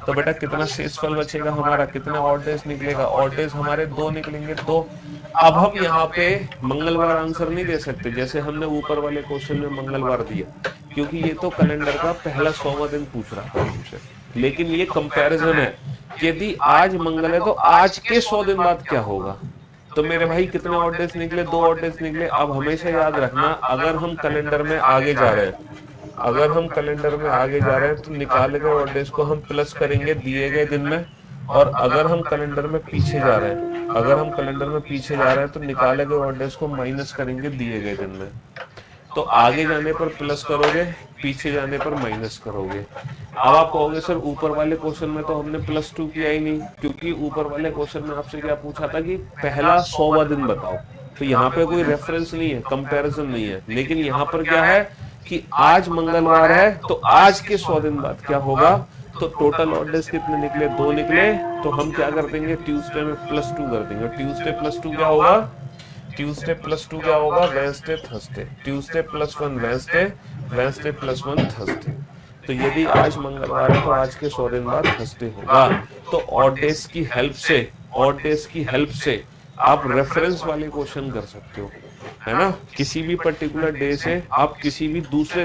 तो बेटा कितना शेषफल बचेगा हमारा, कितने ऑड डेज निकलेगा, ऑड डेज हमारे 2 निकलेंगे 2। अब हम यहाँ पे मंगलवार आंसर नहीं दे सकते जैसे हमने ऊपर वाले क्वेश्चन में मंगलवार दिया, क्योंकि ये तो कैलेंडर का पहला 100वां दिन पूछ रहा था हमसे। लेकिन ये कंपैरिजन है कि यदि आज मंगल है तो आज के 100 दिन बाद क्या होगा। तो मेरे भाई कितने ऑड डेज निकले, 2 ऑड डेज निकले। अब हमेशा याद रखना, अगर हम कैलेंडर में आगे जा रहे हैं, अगर हम कैलेंडर में आगे जा रहे हैं तो निकाले गए ऑड डेज को हम प्लस करेंगे दिए गए दिन में। और अगर हम कैलेंडर में पीछे जा रहे हैं, अगर हम कैलेंडर में पीछे जा रहे हैं तो निकाले गए ऑड डेज को माइनस करेंगे दिए गए दिन में। तो आगे जाने पर प्लस करोगे, पीछे जाने पर माइनस करोगे। अब आप कहोगे सर ऊपर वाले क्वेश्चन में तो हमने +2 किया ही नहीं, क्योंकि ऊपर वाले क्वेश्चन में आपसे क्या पूछा था कि पहला 100वां दिन बताओ। तो यहाँ पे कोई रेफरेंस नहीं है, कंपैरिजन नहीं है। लेकिन यहाँ पर क्या है कि आज मंगलवार है तो आज के 100 दिन बाद क्या होगा। तो टोटल ऑड डेज कितने निकले, 2 निकले। तो हम क्या कर देंगे, ट्यूसडे में +2 कर देंगे। ट्यूसडे +2 क्या होगा, ट्यूसडे +2 क्या होगा, Wednesday Thursday. Tuesday +1 Wednesday, Wednesday +1 Thursday. तो यदि आज मंगलवार है तो आज के 100 दिन बाद थर्सडे होगा। तो ऑड डेज की हेल्प से, ऑड डेज की हेल्प से आप रेफरेंस वाले क्वेश्चन कर सकते हो, है ना। किसी भी पर्टिकुलर डे से आप किसी भी दूसरे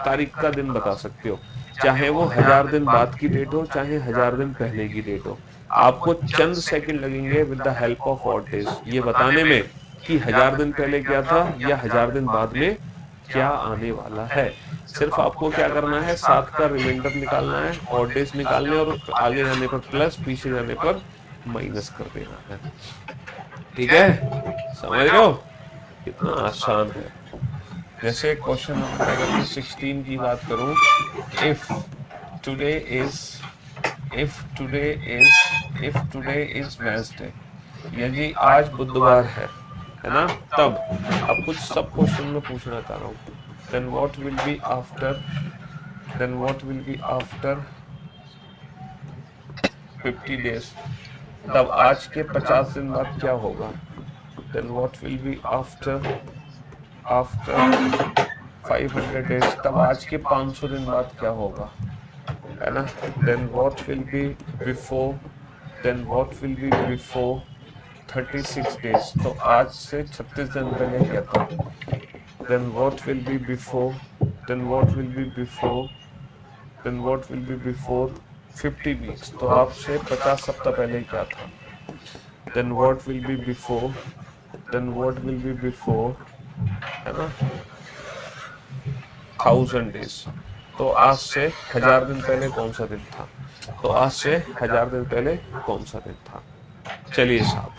तारीख का दिन बता सकते हो, चाहे वो 1000 दिन बाद की डेट हो, चाहे 1000 दिन पहले की डेट हो। आपको चंद सेकंड लगेंगे with the help of odd days ये बताने में कि 1000 दिन पहले क्या था या 1000 दिन बाद में क्या आने वाला है। सिर्फ आपको क्या करना है, 7 का रिमाइंडर निकालना है, ऑड डेज निकालने, और आगे जाने पर प्लस, पीछे जाने पर माइनस कर देना है। ठीक है, समझ रहे हो, कितना आसान है। जैसे क्वेश्चन नंबर अगर मैं 16 की बात करूं, इफ टुडे इज वेडनेसडे, यदि आज बुधवार है ना, तब अब कुछ सब क्वेश्चन में पूछना चाह रहा हूँ। Then what will be after 50 days, तब आज के 50 दिन बाद क्या होगा। Then what will be after 500 days, तब आज के 500 दिन बाद क्या होगा, है ना। Then what will be before 36 days, तो आज से 36 दिन पहले क्या था। Then what will be before 50 weeks, तो आपसे 50 सप्ताह पहले क्या था। Then what will be before है ना 1000 डेज, तो आज से 1000 दिन पहले कौन सा दिन था। तो आज से 1000 दिन पहले कौन सा दिन था। चलिए साहब,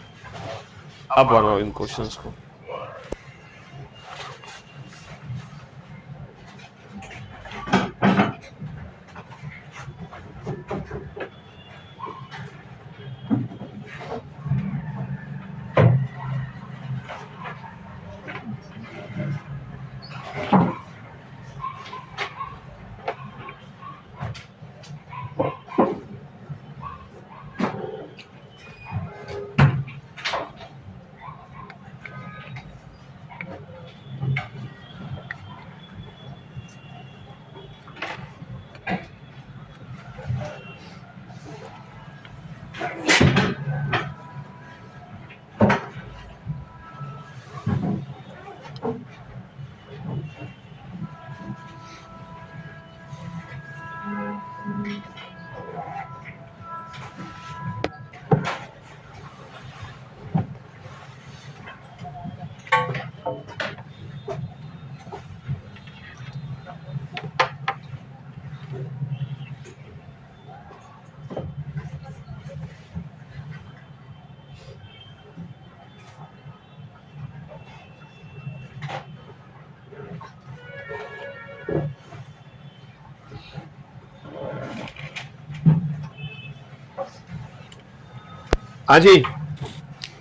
अब बनाओ इन क्वेश्चंस को। हाँ जी,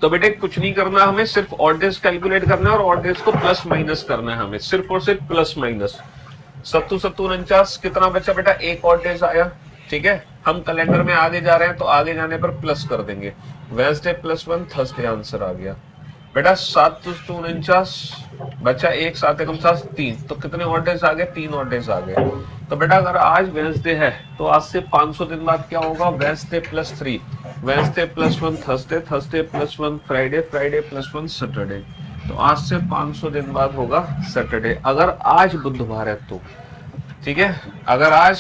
तो बेटे कुछ नहीं करना हमें, सिर्फ ऑड डेज कैलकुलेट करना है और ऑड डेज को प्लस माइनस करना है हमें, सिर्फ और सिर्फ प्लस माइनस। 7 कितना बचा बेटा, एक ऑड डेज आया। ठीक है, हम कैलेंडर में आगे जा रहे हैं तो आगे जाने पर प्लस कर देंगे। वेंसडे +1 थर्सडे आंसर आ गया बेटा। 7 2 49 बचा 1, 7 एकम 7 3, तो कितने और डेज आ गए? 3 और डेज आ गए। तो बेटा अगर आज वेंसडे है तो आज से 500 दिन बाद क्या होगा? Wednesday +3, Wednesday +1 Thursday, Thursday +1 Friday, Friday +1 Saturday. तो आज से 500 दिन बाद होगा सैटरडे, अगर आज बुधवार है तो। ठीक है, अगर आज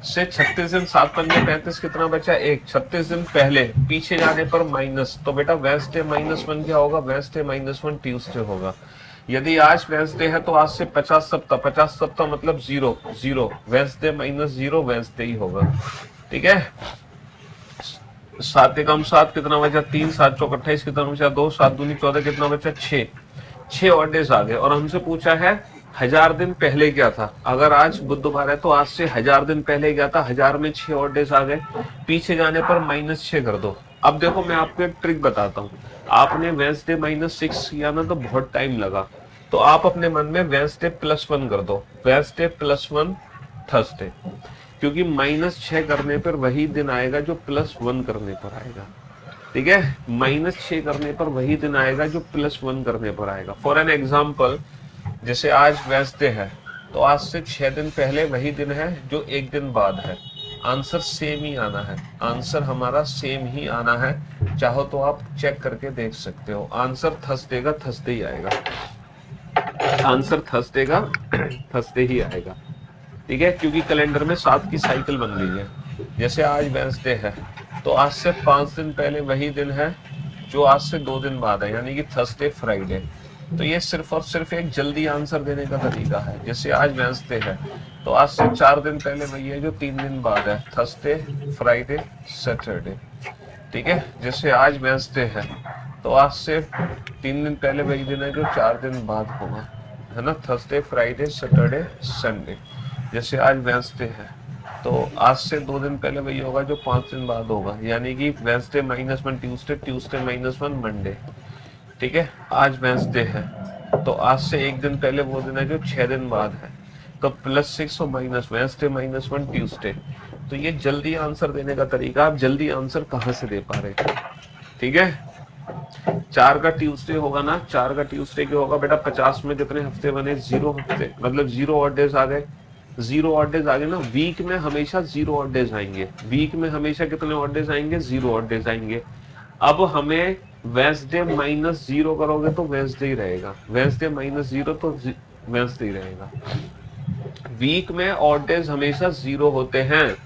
से 36 दिन 7 पंजे 35 कितना बचा? 1। 36 दिन पहले पीछे जाने पर माइनस, तो बेटा वेंसडे -1 क्या होगा? वेंसडे -1 ट्यूसडे होगा। यदि आज वेंसडे है तो आज से 50 सप्ताह, 50 सप्ताह मतलब 0 0, वेंसडे -0 वेंसडे ही होगा। ठीक है, 7 एकम 7 कितना बचा? 3, 7 चौक 28 कितना बचा? 2, 7 दूनी 14 कितना बचा? 6। 6 और डेज आ गए और हमसे पूछा है 1000 दिन पहले क्या था। अगर आज बुधवार है तो आज से 1000 दिन पहले क्या था? 1000 में 6 और डेज आ गए, पीछे जाने पर -6 कर दो। अब देखो मैं आपको एक ट्रिक बताता हूँ। आपने वेंसडे -6 किया ना तो बहुत टाइम लगा, तो आप अपने मन में वेंसडे +1 कर दो, वेंसडे +1 थर्सडे, क्योंकि -6 करने पर वही दिन आएगा जो +1 करने पर आएगा। ठीक है, -6 करने पर वही दिन आएगा जो +1 करने पर आएगा। फॉर एन एग्जाम्पल, जैसे आज वेंसडे है तो आज से 6 दिन पहले वही दिन है जो एक दिन बाद है। आंसर सेम ही आना है, आंसर हमारा सेम ही आना है। चाहो तो आप चेक करके देख सकते हो, आंसर थर्सडे का थर्सडे ही आएगा, आंसर थर्सडे का थर्सडे ही आएगा। ठीक है, क्योंकि कैलेंडर में 7 की साइकिल बन गई है। जैसे आज वेंसडे है तो आज से 5 दिन पहले वही दिन है जो आज से 2 दिन बाद है, यानी कि थर्सडे फ्राइडे। तो ये सिर्फ और सिर्फ एक जल्दी आंसर देने का तरीका है। जैसे आज वेंसडे है तो आज से 4 दिन पहले वही है जो 3 दिन बाद है, थर्सडे फ्राइडे सैटरडे। ठीक है, जैसे आज वेंसडे है तो आज से 3 दिन पहले वही दिन है जो 4 दिन बाद होगा, है ना, थर्सडे फ्राइडे सैटरडे संडे। जैसे आज वेंसडे है तो आज से 2 दिन पहले वही होगा जो 5 दिन बाद होगा, यानी कि वेंसडे -1 ट्यूसडे, ट्यूसडे -1 मंडे। ठीक है, आज वेंसडे है तो आज से 1 दिन पहले वो दिन है जो 6 दिन बाद है, तो +6 और माइनस वेंसडे -1 ट्यूसडे। तो ये जल्दी आंसर देने का तरीका। आप जल्दी आंसर कहाँ से दे पा रहे? ठीक है, 4 का ट्यूसडे होगा ना, 4 का ट्यूसडे क्या होगा बेटा? 50 में कितने हफ्ते बने? 0 हफ्ते, मतलब 0 और डेज आ गए, 0 और डेज आ गए ना। वीक में हमेशा 0 और डेज आएंगे, वीक में हमेशा कितने और डेज आएंगे? 0 और डेज आएंगे। अब हमें वेंसडे -0 करोगे तो वेंसडे ही रहेगा, वेंसडे -0 तो वेंसडे ही रहेगा। वीक में ऑड डेज हमेशा 0 होते हैं,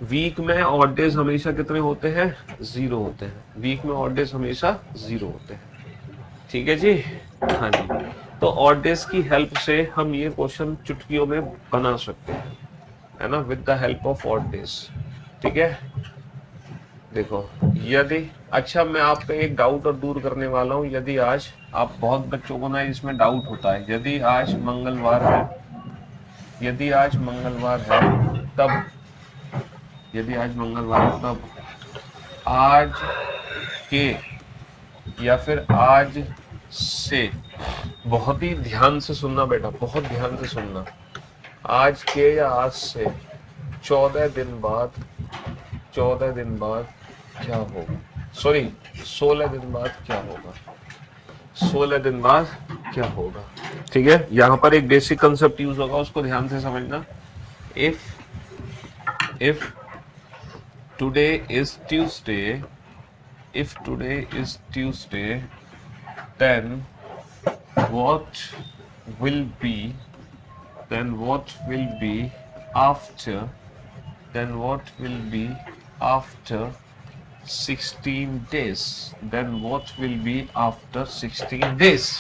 वीक में ऑड डेज हमेशा कितने होते हैं? 0 होते हैं, वीक में ऑड डेज हमेशा 0 होते हैं। ठीक है जी, हाँ जी। तो ऑड डेज की हेल्प से हम ये क्वेश्चन चुटकियों में बना सकते हैं, है ना, with the help of odd days. ठीक है, देखो यदि, अच्छा मैं आपका एक डाउट और दूर करने वाला हूं। यदि आज, आप बहुत बच्चों को ना इसमें डाउट होता है, यदि आज मंगलवार है, यदि आज मंगलवार है तब, यदि आज मंगलवार है तब आज के या फिर आज से, बहुत ही ध्यान से सुनना बेटा, बहुत ध्यान से सुनना, आज के या आज से 14 दिन बाद, 14 दिन बाद क्या होगा? सॉरी, 16 दिन बाद क्या होगा? 16 दिन बाद क्या होगा? ठीक है, यहां पर एक बेसिक कंसेप्ट यूज होगा, उसको ध्यान से समझना। If today is Tuesday, if today is Tuesday, then what will be, then what will be after, then what will be after 16 days, then what will be after 16 days,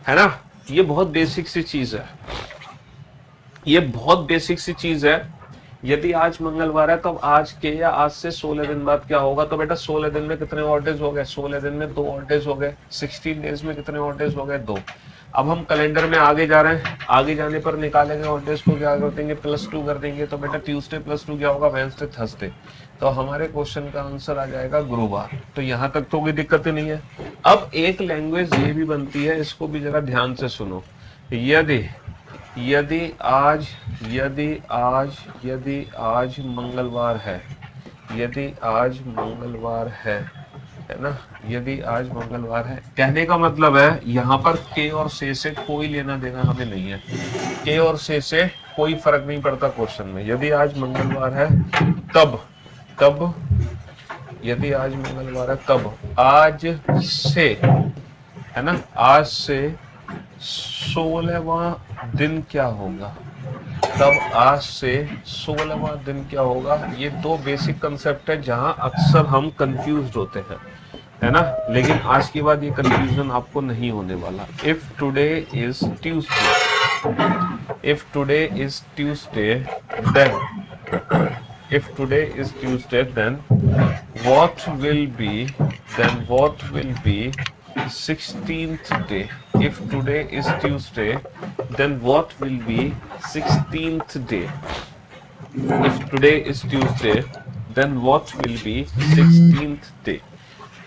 है ना। ये बहुत बेसिक सी चीज है, ये बहुत बेसिक सी चीज है। यदि आज मंगलवार है तो आज के या आज से 16 दिन बाद क्या होगा? तो बेटा 16 दिन में कितने और डेज हो गए? 16 दिन में 2 और डेज हो गए। 16 डेज में कितने और डेज हो गए? 2। अब हम कैलेंडर में आगे जा रहे हैं, आगे जाने पर निकालेंगे और डेज को क्या कर देंगे? +2 कर देंगे। तो बेटा ट्यूसडे +2 क्या होगा? Wednesday Thursday. तो हमारे क्वेश्चन का आंसर आ जाएगा गुरुवार। तो यहाँ तक तो कोई दिक्कत ही नहीं है। अब एक लैंग्वेज ये भी बनती है, इसको भी जरा ध्यान से सुनो। यदि आज मंगलवार है, यदि आज मंगलवार है है ना। यदि आज मंगलवार है, कहने का मतलब है यहाँ पर के और से कोई लेना देना हमें नहीं है। के और से कोई फर्क नहीं पड़ता क्वेश्चन में। यदि आज मंगलवार है तब, तब यदि आज मंगलवार है तब आज से, है ना, आज से 16वां दिन क्या होगा, तब आज से 16वां दिन क्या होगा। ये दो बेसिक कंसेप्ट है जहां अक्सर हम कंफ्यूज होते हैं, है ना। लेकिन आज के बाद ये कंफ्यूजन आपको नहीं होने वाला। If today is Tuesday, if today is Tuesday then, if today is Tuesday then what will be, then what will be 16th day. If today is Tuesday then what will be 16th day. If today is Tuesday then what will be 16th day.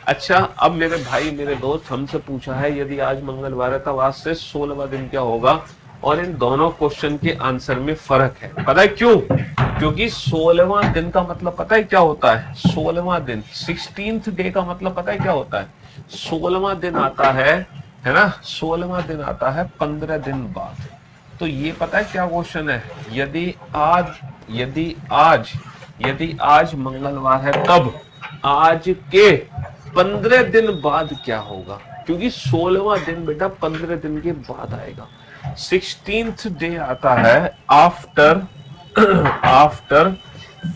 अच्छा, अब मेरे भाई मेरे दोस्त हमसे पूछा है यदि आज मंगलवार है तब आज से 16वां दिन क्या होगा, और इन दोनों क्वेश्चन के आंसर में फर्क है। पता है क्यों? क्योंकि 16वां दिन का मतलब पता है क्या होता है? 16वां दिन, 16th डे का मतलब पता है क्या होता है? 16वां दिन आता है ना, 16वां दिन आता है 15 दिन बाद। तो ये पता है क्या क्वेश्चन है? यदि आज मंगलवार है तब आज के 15 दिन बाद क्या होगा, क्योंकि 16वां दिन बेटा 15 दिन के बाद आएगा। 16th डे आता है आफ्टर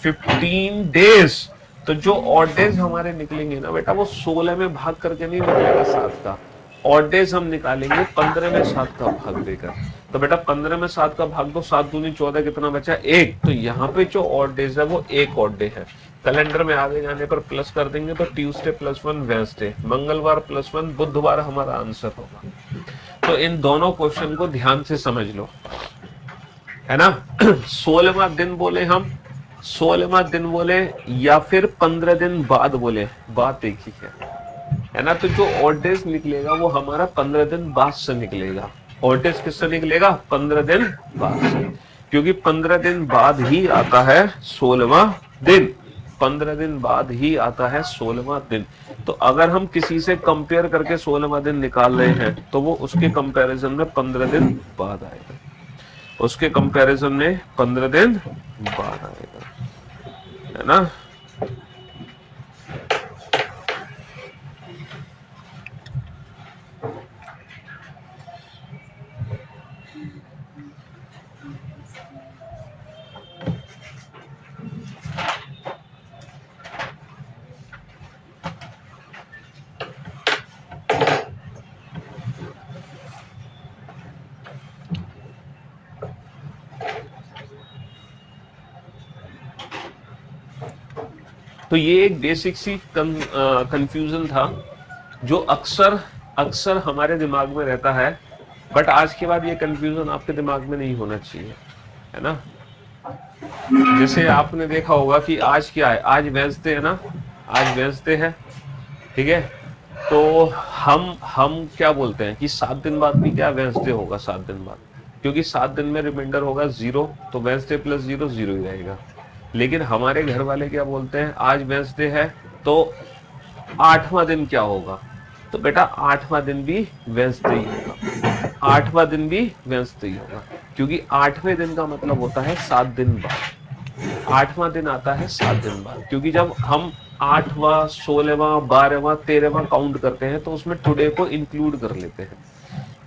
15 डेज। तो जो ऑड डेज हमारे निकलेंगे ना बेटा, वो 16 में भाग करके नहीं निकलेगा 7 का। ऑड डेज हम निकालेंगे 15 में 7 का भाग देकर। तो बेटा 15 में 7 का भाग दो, 7 दूनी 14, कितना बचा? 1। तो यहाँ पे जो ऑड डेज है वो एक ऑड डे है। कैलेंडर में आगे जाने पर प्लस कर देंगे तो ट्यूसडे +1 वेंसडे, मंगलवार +1 बुधवार हमारा आंसर होगा। तो इन दोनों क्वेश्चन को ध्यान से समझ लो, है ना। 16वां दिन बोले हम, 16वां दिन बोले या फिर 15 दिन बाद बोले, बात एक ही है ना। तो जो ऑड डेज निकलेगा वो हमारा 15 दिन बाद से निकलेगा। ऑड डेज किससे निकलेगा? 15 दिन बाद से, क्योंकि 15 दिन बाद ही आता है 16वां दिन। 15 दिन बाद ही आता है 16वां दिन। तो अगर हम किसी से कंपेयर करके 16वां दिन निकाल रहे हैं तो वो उसके कंपैरिजन में 15 दिन बाद आएगा, उसके कंपैरिजन में 15 दिन बाद आएगा, है ना। तो ये एक बेसिक सी कंफ्यूजन था जो अक्सर हमारे दिमाग में रहता है, बट आज के बाद ये कंफ्यूजन आपके दिमाग में नहीं होना चाहिए, है ना। जैसे आपने देखा होगा कि आज क्या है, आज वेंसडे है ना, आज वेंसडे है, ठीक है। तो हम क्या बोलते हैं कि 7 दिन बाद भी क्या वेंसडे होगा, 7 दिन बाद, क्योंकि 7 दिन में रिमाइंडर होगा 0, तो वेंसडे +0 0 ही रहेगा। लेकिन हमारे घर वाले क्या बोलते हैं, आज वेंसडे है तो 8वां दिन क्या होगा, तो बेटा 8वां दिन भी वेंसडे ही होगा, 8वां दिन भी वेंसडे ही होगा, क्योंकि 8वें दिन का मतलब होता है 7 दिन बाद। 8वां दिन आता है 7 दिन बाद, क्योंकि जब हम 8वां 16वां 12वां 13वां काउंट करते हैं तो उसमें टुडे को इंक्लूड कर लेते हैं,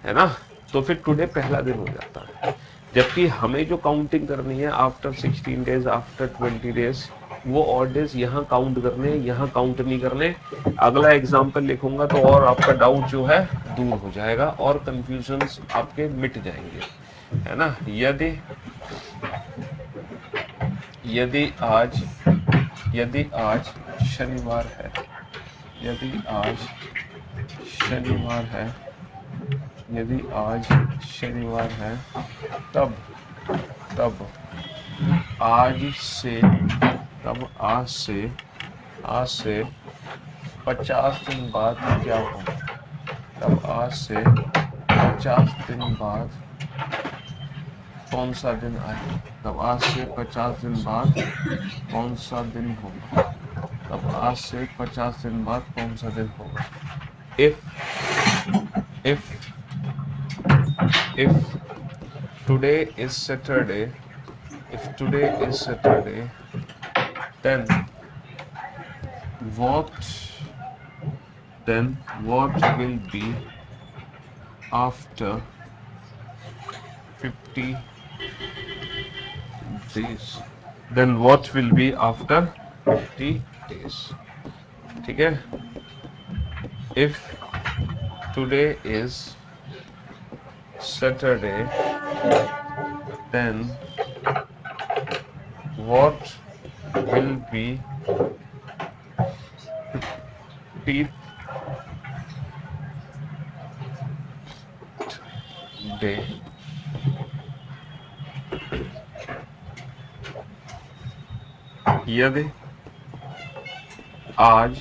है ना। तो फिर टुडे पहला दिन हो जाता है। जबकि हमें जो काउंटिंग करनी है आफ्टर 16 डेज, आफ्टर 20 डेज, वो ऑड डेज यहाँ काउंट करने, यहाँ काउंट नहीं करने। अगला एग्जाम्पल लिखूंगा तो और आपका डाउट जो है दूर हो जाएगा और कंफ्यूजन्स आपके मिट जाएंगे, है ना। यदि आज शनिवार है, यदि आज शनिवार है तब आज से 50 दिन बाद क्या होगा, तब आज से 50 दिन बाद कौन सा दिन आएगा, तब आज से 50 दिन बाद कौन सा दिन होगा, अब आज से 50 दिन बाद कौन सा दिन होगा? If if if today is Saturday, if today is Saturday, then what what will be after 50 days? Then what will be after 50 days? ठीक है? If today is Saturday, then what will be 50th day? यदि आज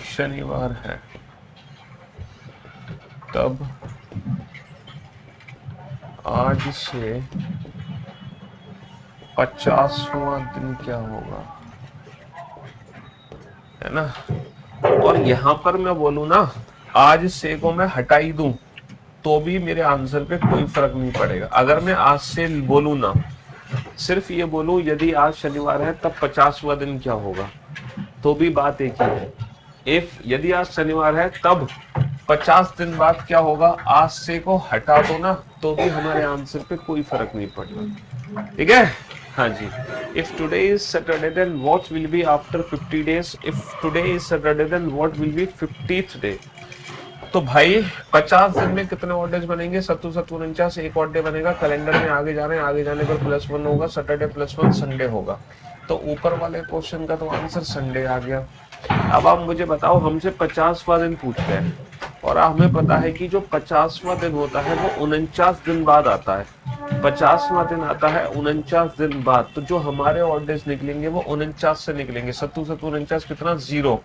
शनिवार है, तब आज से 50वां दिन क्या होगा, है ना? और यहां पर मैं बोलूं ना, आज से को मैं हटा ही दूं तो भी मेरे आंसर पे कोई फर्क नहीं पड़ेगा। अगर मैं आज से बोलूं ना, सिर्फ ये बोलूं यदि आज शनिवार है तब 50वां दिन क्या होगा, तो भी बात एक ही है। इफ यदि आज शनिवार है तब 50 दिन बाद क्या होगा, आज से को हटा दो ना तो भी हमारे आंसर पे कोई फर्क नहीं पड़ेगा। ठीक है? हाँ जी। If today is Saturday then what will be after 50 days? If today is Saturday then what will be 50th day? तो भाई 50 दिन में कितने ऑड डेज बनेंगे? 7 7 49, एक ऑड डे बनेगा। कैलेंडर में आगे जा रहे हैं, आगे जाने पर +1 होगा, सैटरडे +1 संडे होगा। तो ऊपर वाले क्वेश्चन का तो आंसर संडे आ गया। अब आप मुझे बताओ, हमसे 50वां दिन पूछ रहे हैं और हमें पता है कि जो 50वां दिन होता है वो 49 दिन बाद आता है। 50वां दिन आता है 49 दिन बाद, तो जो हमारे ऑड डेज निकलेंगे वो 49 से निकलेंगे। 7 7 49 कितना? 0।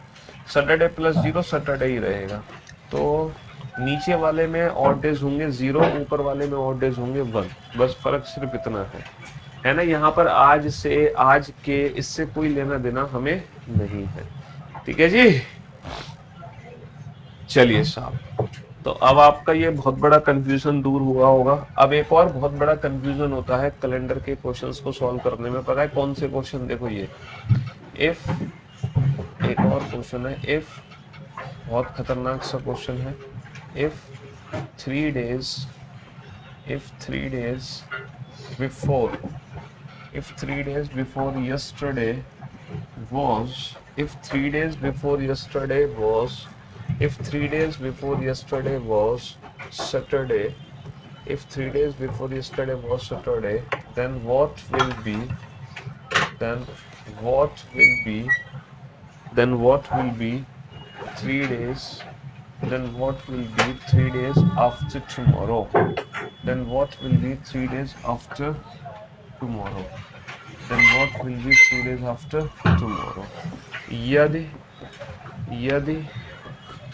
सैटरडे +0 सैटरडे ही रहेगा। तो नीचे वाले में ऑड डेज होंगे 0, ऊपर वाले में ऑड डेज होंगे 1। बस फर्क सिर्फ इतना है ना? यहाँ पर आज से, आज के, इससे कोई लेना देना हमें नहीं है। ठीक है जी? चलिए साहब, तो अब आपका ये बहुत बड़ा कंफ्यूजन दूर हुआ होगा। अब एक और बहुत बड़ा कंफ्यूजन होता है कैलेंडर के क्वेश्चंस को सॉल्व करने में। पता है कौन से क्वेश्चन? देखो ये इफ, एक और क्वेश्चन है इफ, बहुत खतरनाक सा क्वेश्चन है। If 3 days, if 3 days before, if 3 days before yesterday was, if 3 days before yesterday was, if 3 days before yesterday was Saturday, if 3 days before yesterday was Saturday, then what will be, then what will be, then what will be 3 days, then what will be 3 days after tomorrow, then what will be 3 days after tomorrow, then what will be 3 days after tomorrow? यदि यदि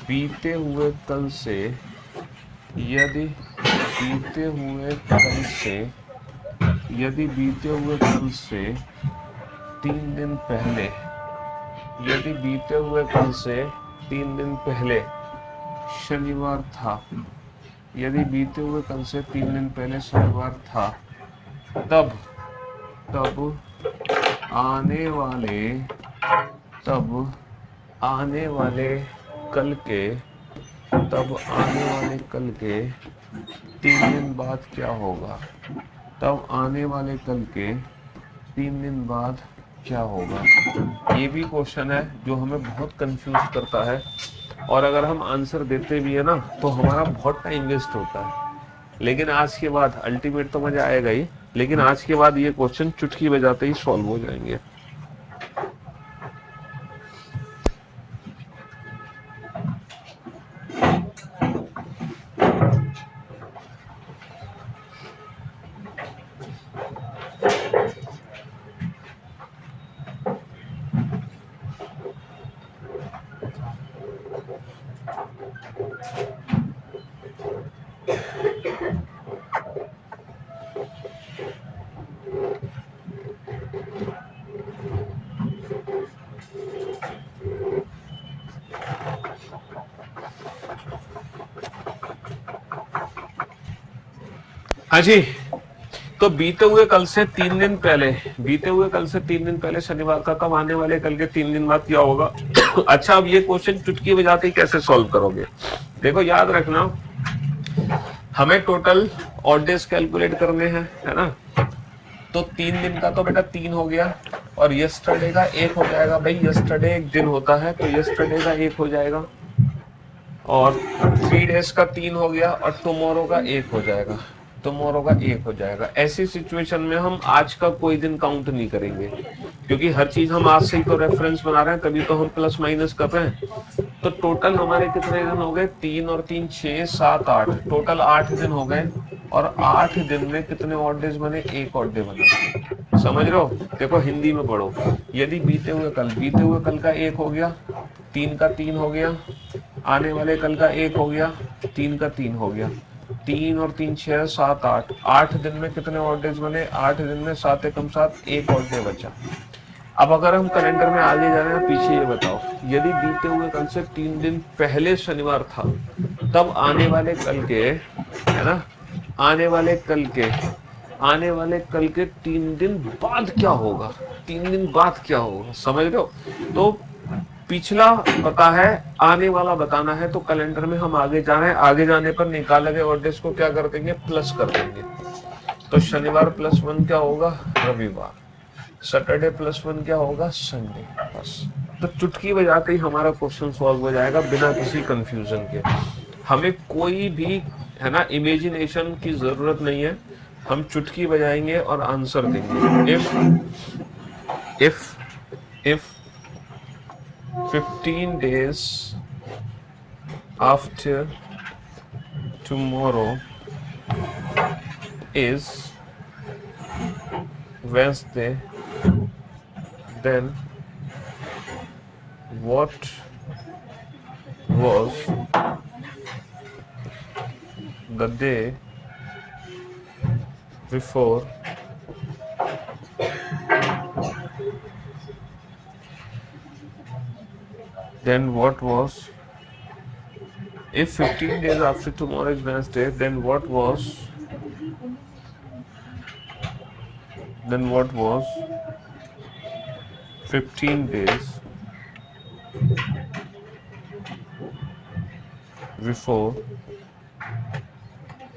बीते हुए कल से, यदि बीते हुए कल से, यदि बीते हुए कल से 3 दिन पहले, यदि बीते हुए कल से 3 दिन पहले शनिवार था, यदि बीते हुए कल से 3 दिन पहले शनिवार था, तब आने वाले, तब आने वाले कल के, तब आने वाले कल के 3 दिन बाद क्या होगा? तब आने वाले कल के 3 दिन बाद क्या होगा? ये भी क्वेश्चन है जो हमें बहुत कंफ्यूज करता है, और अगर हम आंसर देते भी है ना तो हमारा बहुत टाइम वेस्ट होता है। लेकिन आज के बाद अल्टीमेट तो मजा आएगा ही, लेकिन आज के बाद ये क्वेश्चन चुटकी बजाते ही सॉल्व हो जाएंगे। हाँ जी, तो बीते हुए कल से 3 दिन पहले शनिवार का, कब आने वाले कल के 3 दिन बाद क्या होगा? अच्छा, अब ये क्वेश्चन चुटकी बजाते ही कैसे सॉल्व करोगे? देखो याद रखना, हमें टोटल ऑड डेज कैलकुलेट करने हैं, है ना? तो 3 दिन का तो बेटा 3 हो गया, और यस्टरडे का 1 हो जाएगा। भाई यस्टरडे एक दिन होता है, तो यस्टरडे का 1 हो जाएगा, और 3 डेज का 3 हो गया, और टुमारो का 1 हो जाएगा, टुमारो का 1 हो जाएगा। ऐसी सिचुएशन में हम आज का कोई दिन काउंट नहीं करेंगे, क्योंकि हर चीज हम आज से ही तो रेफरेंस बना रहे हैं, तभी तो हम प्लस माइनस कर रहे हैं। तो टोटल हमारे कितने दिन हो गए? 3 और 3 6 7 8, टोटल 8 दिन हो गए, और 8 दिन में कितने ऑड डेज बने? 1 ऑड डे बना। समझ रहे हो? देखो हिंदी में पढ़ो। यदि बीते हुए कल का 1 हो गया, 3 का 3 हो गया, आने वाले कल का 1 हो गया, 3 का 3 हो गया, 3 और 3 6 7 8, 8 दिन में कितने ऑड डेज बने? 8 दिन में 7 एकम 7, 1 ऑड डे बचा। अब अगर हम कैलेंडर में आगे जा रहे हैं पीछे, ये बताओ, यदि बीते हुए कल से 3 दिन पहले शनिवार था, तब आने वाले कल के, है ना, आने वाले कल के 3 दिन बाद क्या होगा? 3 दिन बाद क्या होगा? समझ रहे हो? तो पिछला पता है, आने वाला बताना है, तो कैलेंडर में हम आगे जा रहे हैं, आगे जाने पर निकाले गए ऑड डेज को क्या कर देंगे? प्लस कर देंगे। तो शनिवार +1 क्या होगा? रविवार। सैटरडे +1 क्या होगा? संडे। बस, तो चुटकी बजाते ही हमारा क्वेश्चन सॉल्व हो जाएगा, बिना किसी कंफ्यूजन के। हमें कोई भी, है ना, इमेजिनेशन की जरूरत नहीं है, हम चुटकी बजाएंगे और आंसर देंगे। If 15 days after tomorrow is Wednesday, then what was the day before then what was if 15 days after tomorrow is Wednesday, then what was 15 days before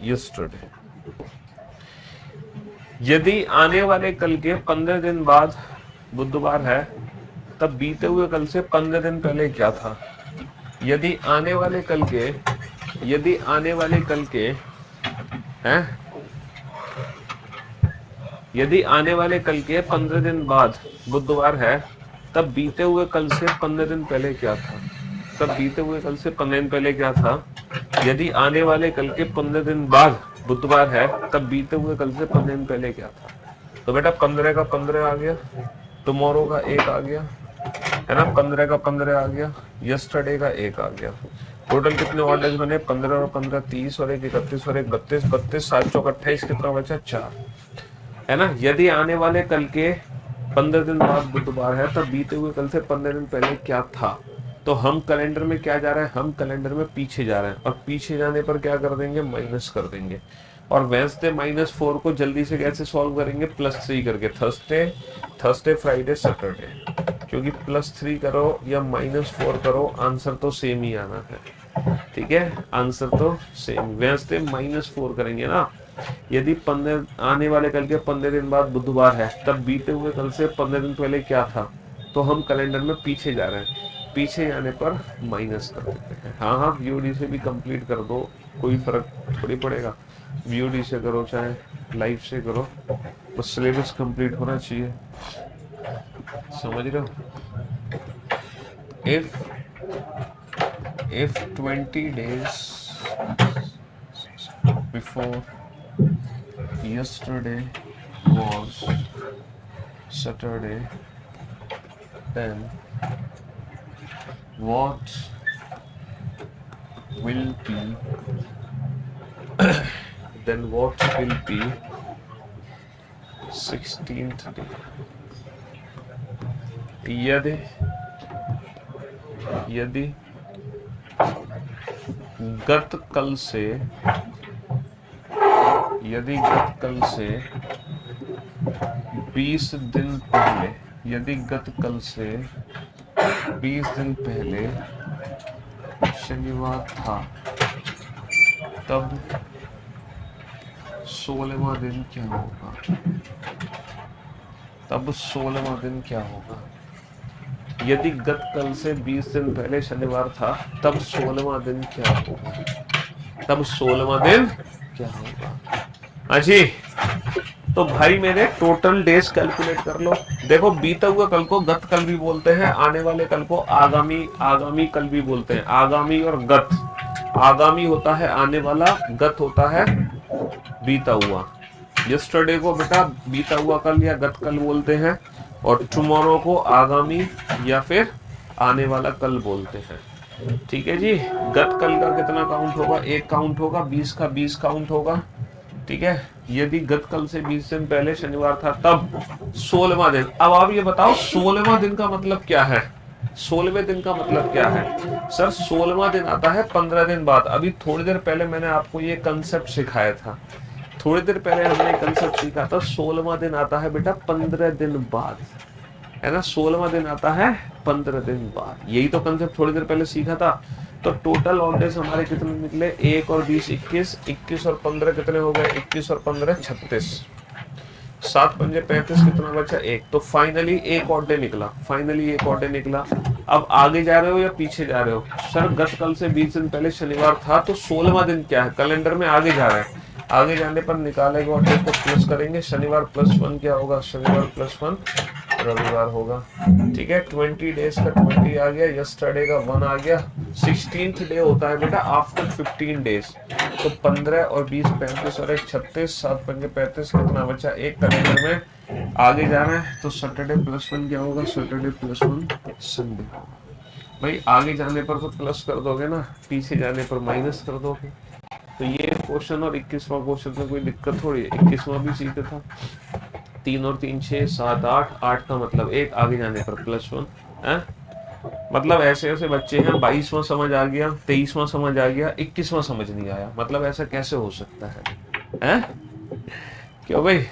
yesterday? यदि आने वाले कल के 15 दिन बाद बुधवार है, तब बीते हुए कल से 15 दिन पहले क्या था? यदि आने वाले कल के हैं, यदि आने वाले कल के 15 दिन बाद बुधवार है, तब बीते हुए कल से 15 दिन पहले क्या था? यदि आने वाले कल के 15 दिन बाद बुधवार है, तब बीते हुए कल से 15 दिन पहले क्या था? तो बेटा 15 का 15 आ गया, टुमारो का 1 आ गया, है ना, 15 का 15 आ गया, यस्टरडे का 1 आ गया। टोटल कितने ऑड डेज बने? 15 और 15 30, और 1 31, और 1 32, 32 7 चौक 28, कितना बचा? 4, है ना। यदि आने वाले कल के 15 दिन बाद बुधवार है, तब बीते हुए कल से 15 दिन पहले क्या था? तो हम कैलेंडर में क्या जा रहे हैं? हम कैलेंडर में पीछे जा रहे हैं, और पीछे जाने पर क्या कर देंगे? माइनस कर देंगे। और वेंसडे -4 को जल्दी से कैसे सॉल्व करेंगे? +3 करके। थर्सडे फ्राइडे सैटरडे, क्योंकि +3 करो या -4 करो, आंसर तो सेम ही आना है। ठीक है, आंसर तो सेम। वेंसडे -4 करेंगे ना। यदि 15 आने वाले कल के 15 दिन बाद बुधवार है, तब बीते हुए कल से 15 दिन पहले क्या था? तो हम कैलेंडर में पीछे जा रहे हैं, पीछे जाने पर माइनस कर देते हैं। हाँ, वीओडी से भी कंप्लीट कर दो, कोई फर्क थोड़ी पड़ेगा। वीओडी से करो चाहे लाइव से करो, बस सिलेबस कंप्लीट होना चाहिए। समझ रहे हो? if 20 days before yesterday was Saturday, then what will be 16th day? यदि गत कल से यदि गत कल से 20 दिन पहले, यदि गत कल से 20 दिन पहले शनिवार था, तब 16वां दिन क्या होगा? तब 16वां दिन क्या होगा? यदि गत कल से 20 दिन पहले शनिवार था, तब 16वां दिन क्या होगा? तब 16वां दिन क्या होगा? हाँ जी, तो भाई मेरे टोटल डेज कैलकुलेट कर लो। देखो, बीता हुआ कल को गत कल भी बोलते हैं, आने वाले कल को आगामी कल भी बोलते हैं। आगामी और गत, आगामी होता है आने वाला, गत होता है बीता हुआ। यस्टरडे को बेटा बीता हुआ कल या गत कल बोलते हैं, और टुमारो को आगामी या फिर आने वाला कल बोलते हैं। ठीक है जी। गत कल का कितना काउंट होगा? 1 काउंट होगा, 20 का 20 काउंट होगा। ठीक है, यदि गत कल से 20 दिन पहले शनिवार था, तब 16वां दिन। अब आप ये बताओ 16वां दिन का मतलब क्या है? 16वें दिन का मतलब क्या है? सर 16वां दिन आता है 15 दिन बाद। अभी थोड़ी देर पहले मैंने आपको ये कंसेप्ट सिखाया था, थोड़ी देर पहले हमने कंसेप्ट सीखा था। 16वां दिन आता है बेटा 15 दिन बाद, है ना? 16वां दिन आता है 15 दिन बाद। यही तो कंसेप्ट थोड़ी देर पहले सीखा था। तो टोटल ऑड डेज हमारे कितने निकले? 1 और 20 21, 21 और 15 कितने हो गए? 21 और 15 36, 7 पंजे 35, कितना बचा? 1। तो फाइनली एक ऑड डे निकला, फाइनली एक ऑड डे निकला। अब आगे जा रहे हो या पीछे जा रहे हो? सर गत कल से 20 दिन पहले शनिवार था, तो 16वां दिन क्या है? कैलेंडर में आगे जा रहे हैं। आगे जाने पर निकालेंगे और को प्लस करेंगे। शनिवार +1 क्या होगा? शनिवार +1 रविवार होगा। ठीक है, 20 डेज का 20 आ गया, यस्टरडे का 1 आ गया। 16th डे होता है बेटा आफ्टर 15 डेज। तो 15 और 20 35 और 1 36, 7 पंजे 35, कितना बचा? 1 कैलेंडर में आगे जा रहे हैं। तो सैटरडे +1 क्या होगा? सैटरडे +1 संडे होगा। भाई आगे जाने पर तो प्लस कर दोगे ना, पीछे जाने पर माइनस कर दोगे। तो ये क्वेश्चन और 21वां क्वेश्चन में कोई दिक्कत थोड़ी है। 21वां भी सीखा था। 3 और 3 6 7 8, 8 का मतलब 1, आगे जाने पर +1 है। मतलब ऐसे ऐसे बच्चे हैं, 22वां समझ आ गया, 23वां समझ आ गया, 21वां समझ नहीं आया। मतलब ऐसा कैसे हो सकता है? क्यों भाई?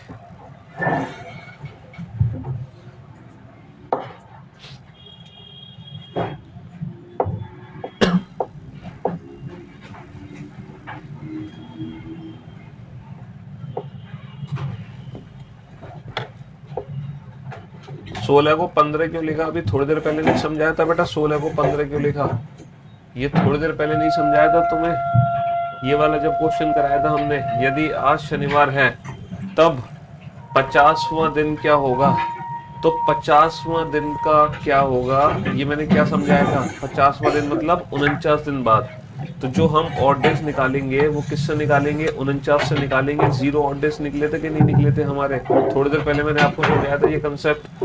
16 को 15 क्यों लिखा? अभी थोड़ी देर पहले नहीं समझाया था बेटा 16 को 15 क्यों लिखा? ये थोड़ी देर पहले नहीं समझाया था तुम्हें? ये वाला जब क्वेश्चन कराया था हमने, यदि आज शनिवार है तब 50वां दिन क्या होगा? तो 50वां दिन का क्या होगा? ये मैंने क्या समझाया था? 50वां दिन मतलब 49 दिन बाद। तो जो हम ऑड डेज निकालेंगे वो किससे निकालेंगे? 49 से निकालेंगे। 0 ऑड डेज निकले थे कि नहीं निकले थे हमारे? थोड़ी देर पहले मैंने आपको समझाया था ये कंसेप्ट।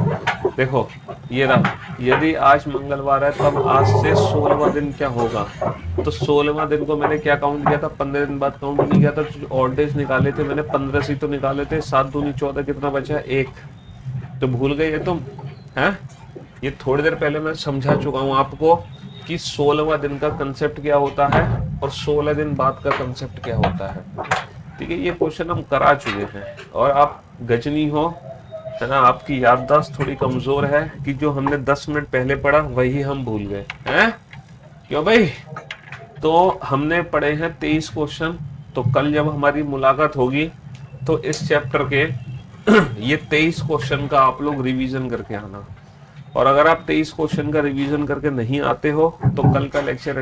देखो ये रहा, यदि आज मंगलवार है तब आज से 16वां दिन क्या होगा? तो 16वां दिन को मैंने क्या काउंट किया था? 15 दिन बाद काउंट नहीं किया था। तो ऑड डेज निकाले थे मैंने 15 से तो निकाले थे। 7 दूनी 14, कितना बचा? 1। तो भूल गए ये तुम? हैं? ये थोड़ी देर पहले मैं समझा चुका हूं आपको कि 16वां दिन का कंसेप्ट क्या होता है और 16 दिन बाद का कंसेप्ट क्या होता है। ठीक है, ये क्वेश्चन हम करा चुके हैं और आप गजनी हो, है ना? आपकी याददाश्त थोड़ी कमजोर है कि जो हमने 10 मिनट पहले पढ़ा वही हम भूल गए हैं। क्यों भाई? तो हमने पढ़े हैं 23 क्वेश्चन। तो कल जब हमारी मुलाकात होगी तो इस चैप्टर के ये 23 क्वेश्चन का आप लोग रिवीजन करके आना। और अगर आप 23 क्वेश्चन का रिवीजन करके नहीं आते हो तो कल का लेक्चर